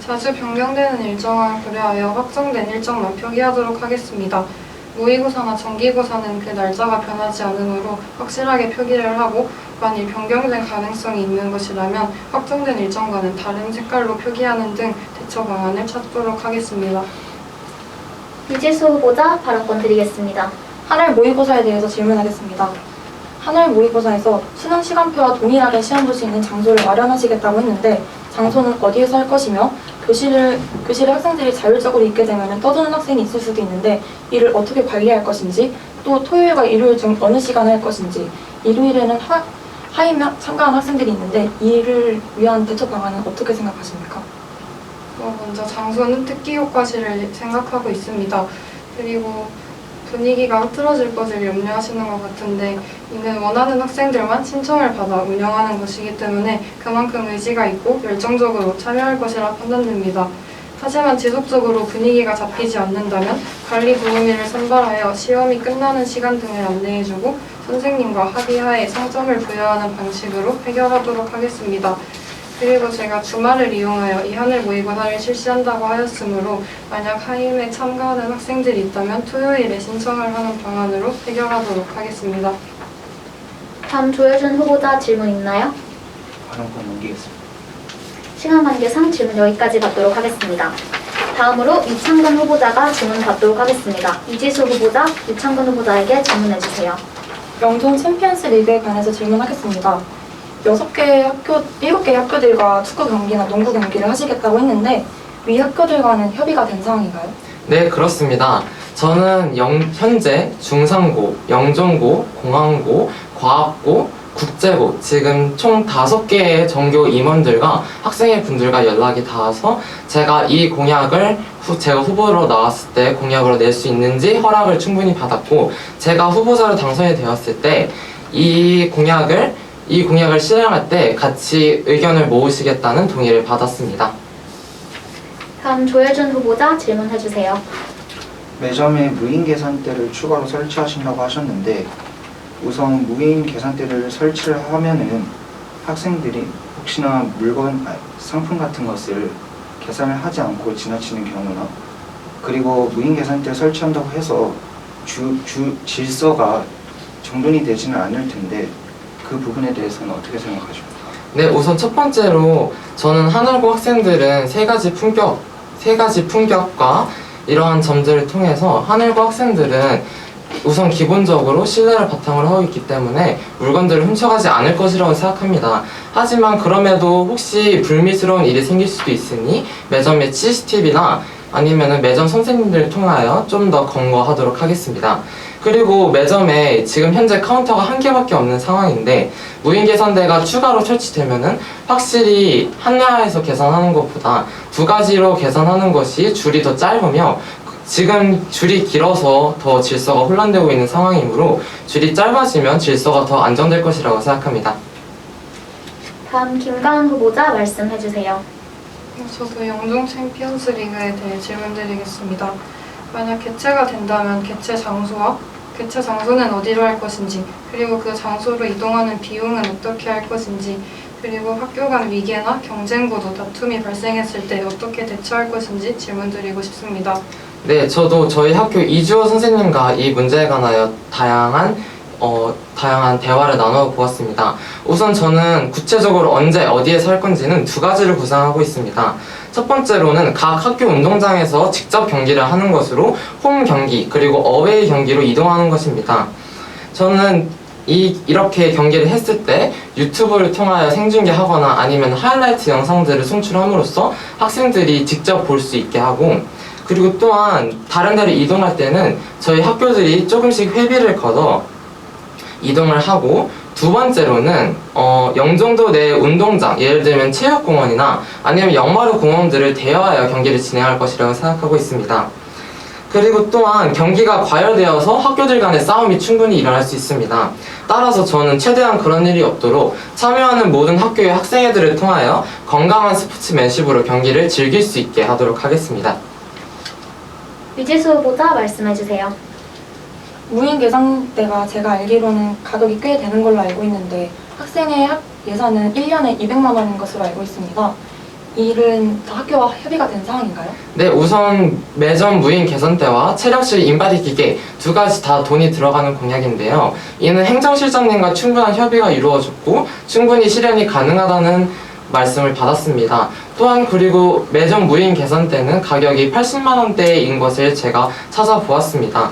자주 변경되는 일정을 고려하여 확정된 일정만 표기하도록 하겠습니다. 모의고사나 정기고사는 그 날짜가 변하지 않으므로 확실하게 표기를 하고 만일 변경될 가능성이 있는 것이라면 확정된 일정과는 다른 색깔로 표기하는 등 대처 방안을 찾도록 하겠습니다. 유지수 후보자 발언권 드리겠습니다. 하늘 모의고사에 대해서 질문하겠습니다. 하늘 모의고사에서 수능 시간표와 동일하게 시험 볼 수 있는 장소를 마련하시겠다고 했는데 장소는 어디에서 할 것이며 교실에 학생들이 자율적으로 있게 되면 떠드는 학생이 있을 수도 있는데 이를 어떻게 관리할 것인지 또 토요일과 일요일 중 어느 시간에 할 것인지 일요일에는 하이면 참가한 학생들이 있는데 이를 위한 대처 방안은 어떻게 생각하십니까? 먼저 장소는 특기효과실을 생각하고 있습니다. 그리고 분위기가 흐트러질 것을 염려하시는 것 같은데 이는 원하는 학생들만 신청을 받아 운영하는 것이기 때문에 그만큼 의지가 있고 열정적으로 참여할 것이라 판단됩니다. 하지만 지속적으로 분위기가 잡히지 않는다면 관리 도우미를 선발하여 시험이 끝나는 시간 등을 안내해주고 선생님과 합의하에 상점을 부여하는 방식으로 해결하도록 하겠습니다. 그리고 제가 주말을 이용하여 이 하늘 모의고사를 실시한다고 하였으므로 만약 하임에 참가하는 학생들이 있다면 토요일에 신청을 하는 방안으로 해결하도록 하겠습니다. 다음 조효준 후보자 질문 있나요? 발언권 넘기겠습니다. 시간 관계상 질문 여기까지 받도록 하겠습니다. 다음으로 유창근 후보자가 질문 받도록 하겠습니다. 이지수 후보자, 유창근 후보자에게 질문해주세요. 영종 챔피언스 리그에 관해서 질문하겠습니다. 7개의 학교들과 축구 경기나 농구 경기를 하시겠다고 했는데 위 학교들과는 협의가 된 상황인가요? 네, 그렇습니다. 저는 현재 중상고, 영종고, 공항고, 과학고, 국제고 지금 총 5개의 전교 임원들과 학생회 분들과 연락이 닿아서 제가 이 공약을 제가 후보로 나왔을 때 공약으로 낼 수 있는지 허락을 충분히 받았고 제가 후보자로 당선이 되었을 때 이 공약을 실행할 때 같이 의견을 모으시겠다는 동의를 받았습니다. 다음 조효준 후보자 질문해주세요. 매점에 무인 계산대를 추가로 설치하신다고 하셨는데 우선 무인 계산대를 설치를 하면은 학생들이 혹시나 상품 같은 것을 계산을 하지 않고 지나치는 경우나 그리고 무인 계산대를 설치한다고 해서 질서가 정돈이 되지는 않을 텐데 그 부분에 대해서는 어떻게 생각하십니까? 네, 우선 첫 번째로 저는 하늘고 학생들은 세 가지 품격과 이러한 점들을 통해서 하늘고 학생들은 우선 기본적으로 신뢰를 바탕으로 하고 있기 때문에 물건들을 훔쳐가지 않을 것이라고 생각합니다. 하지만 그럼에도 혹시 불미스러운 일이 생길 수도 있으니 매점의 CCTV나 아니면은 매점 선생님들을 통하여 좀 더 검거하도록 하겠습니다. 그리고 매점에 지금 현재 카운터가 1개밖에 없는 상황인데 무인 계산대가 추가로 설치되면은 확실히 한야에서 계산하는 것보다 2가지로 계산하는 것이 줄이 더 짧으며 지금 줄이 길어서 더 질서가 혼란되고 있는 상황이므로 줄이 짧아지면 질서가 더 안정될 것이라고 생각합니다. 다음 김가은 후보자 말씀해주세요. 저도 영종 챔피언스 리그에 대해 질문드리겠습니다. 만약 개최가 된다면 개최 장소는 어디로 할 것인지 그리고 그 장소로 이동하는 비용은 어떻게 할 것인지 그리고 학교 간 위계나 경쟁 구도 다툼이 발생했을 때 어떻게 대처할 것인지 질문드리고 싶습니다. 네, 저도 저희 학교 이주호 선생님과 이 문제에 관하여 다양한 대화를 나누어 보았습니다. 우선 저는 구체적으로 언제 어디에서 할 건지는 2가지를 구상하고 있습니다. 첫 번째로는 각 학교 운동장에서 직접 경기를 하는 것으로 홈 경기 그리고 어웨이 경기로 이동하는 것입니다. 저는 이렇게 경기를 했을 때 유튜브를 통하여 생중계하거나 아니면 하이라이트 영상들을 송출함으로써 학생들이 직접 볼 수 있게 하고 그리고 또한 다른 데를 이동할 때는 저희 학교들이 조금씩 회비를 걷어 이동을 하고 두 번째로는 영종도 내 운동장, 예를 들면 체육공원이나 아니면 영마루 공원들을 대여하여 경기를 진행할 것이라고 생각하고 있습니다. 그리고 또한 경기가 과열되어서 학교들 간의 싸움이 충분히 일어날 수 있습니다. 따라서 저는 최대한 그런 일이 없도록 참여하는 모든 학교의 학생회들을 통하여 건강한 스포츠맨십으로 경기를 즐길 수 있게 하도록 하겠습니다. 유지수 후보자 말씀해주세요. 무인 계산대가 제가 알기로는 가격이 꽤 되는 걸로 알고 있는데 학생의 예산은 1년에 200만 원인 것으로 알고 있습니다. 이 일은 다 학교와 협의가 된 사항인가요? 네, 우선 매점 무인 개선대와 체력실 인바디 기계 두 가지 다 돈이 들어가는 공약인데요. 이는 행정실장님과 충분한 협의가 이루어졌고 충분히 실현이 가능하다는 말씀을 받았습니다. 또한 그리고 매점 무인 개선대는 가격이 80만 원대인 것을 제가 찾아보았습니다.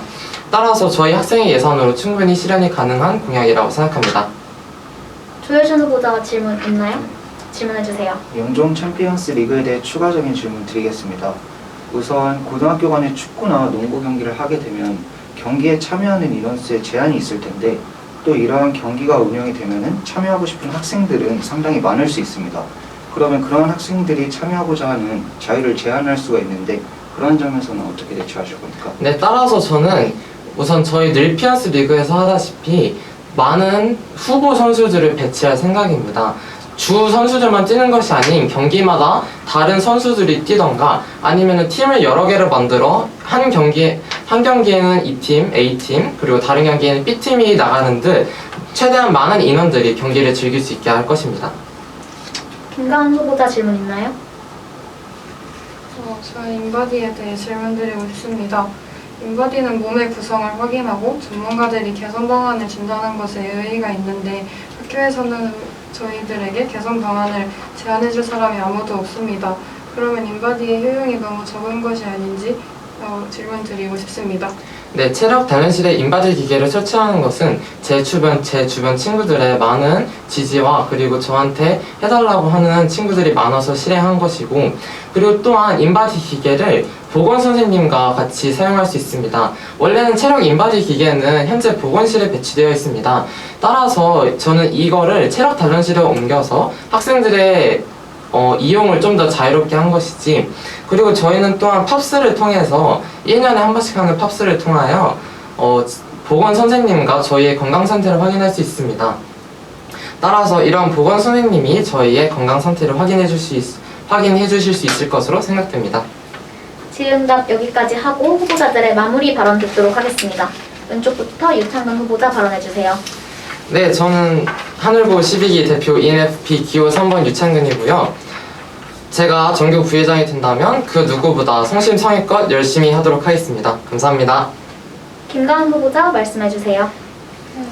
따라서 저희 학생의 예산으로 충분히 실현이 가능한 공약이라고 생각합니다. 조혜준 후보자가 질문 있나요? 질문해주세요. 연종 챔피언스 리그에 대해 추가적인 질문 드리겠습니다. 우선 고등학교 간의 축구나 농구 경기를 하게 되면 경기에 참여하는 인원수에 제한이 있을 텐데 또 이러한 경기가 운영이 되면 참여하고 싶은 학생들은 상당히 많을 수 있습니다. 그러면 그런 학생들이 참여하고자 하는 자유를 제한할 수가 있는데 그런 점에서는 어떻게 대처하실 겁니까? 네, 따라서 저는 우선 저희 늘피언스 리그에서 하다시피 많은 후보 선수들을 배치할 생각입니다. 주 선수들만 뛰는 것이 아닌 경기마다 다른 선수들이 뛰던가 아니면 팀을 여러 개를 만들어 한 경기에는 E팀, A팀 그리고 다른 경기에는 B팀이 나가는 듯 최대한 많은 인원들이 경기를 즐길 수 있게 할 것입니다. 김가은 후보자 질문 있나요? 저희 인바디에 대해 질문드리고 싶습니다. 인바디는 몸의 구성을 확인하고 전문가들이 개선 방안을 진단하는 것에 의의가 있는데 학교에서는 저희들에게 개선 방안을 제안해줄 사람이 아무도 없습니다. 그러면 인바디의 효용이 너무 적은 것이 아닌지 질문 드리고 싶습니다. 네, 체력 단련실에 인바디 기계를 설치하는 것은 제 주변 친구들의 많은 지지와 그리고 저한테 해달라고 하는 친구들이 많아서 실행한 것이고 그리고 또한 인바디 기계를 보건 선생님과 같이 사용할 수 있습니다. 원래는 체력 인바디 기계는 현재 보건실에 배치되어 있습니다. 따라서 저는 이거를 체력 단련실에 옮겨서 학생들의 이용을 좀 더 자유롭게 한 것이지 그리고 저희는 또한 팝스를 통해서 1년에 한 번씩 하는 팝스를 통하여 보건 선생님과 저희의 건강 상태를 확인할 수 있습니다. 따라서 이러한 보건 선생님이 저희의 건강 상태를 확인해 주실 수 있을 것으로 생각됩니다. 질의응답 여기까지 하고 후보자들의 마무리 발언 듣도록 하겠습니다. 왼쪽부터 유창근 후보자 발언해주세요. 네, 저는 하늘고 12기 대표 ENFP 기호 3번 유창근이고요. 제가 정교 부회장이 된다면 그 누구보다 성심성의껏 열심히 하도록 하겠습니다. 감사합니다. 김가은 후보자 말씀해주세요.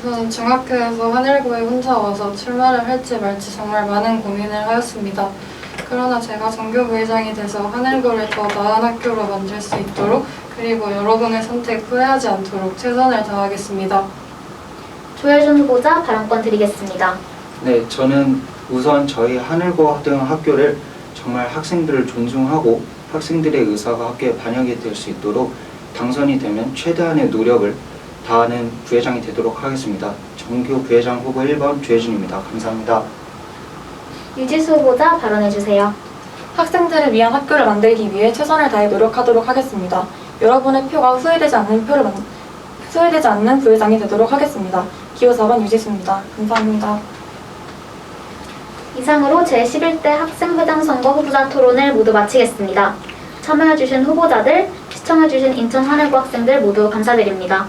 저는 중학교에서 하늘고에 혼자 와서 출마를 할지 말지 정말 많은 고민을 하였습니다. 그러나 제가 정교 부회장이 돼서 하늘고를 더 나은 학교로 만들 수 있도록 그리고 여러분의 선택 후회하지 않도록 최선을 다하겠습니다. 조혜준 후보자 발언권 드리겠습니다. 네, 저는 우선 저희 하늘고 등 학교를 정말 학생들을 존중하고 학생들의 의사가 학교에 반영이 될 수 있도록 당선이 되면 최대한의 노력을 다하는 부회장이 되도록 하겠습니다. 정교 부회장 후보 1번 조혜준입니다. 감사합니다. 유지수 후보자 발언해주세요. 학생들을 위한 학교를 만들기 위해 최선을 다해 노력하도록 하겠습니다. 여러분의 표가 후회되지 않는 부회장이 되도록 하겠습니다. 기호 4번 유지수입니다. 감사합니다. 이상으로 제11대 학생회장 선거 후보자 토론을 모두 마치겠습니다. 참여해주신 후보자들, 시청해주신 인천 하늘고 학생들 모두 감사드립니다.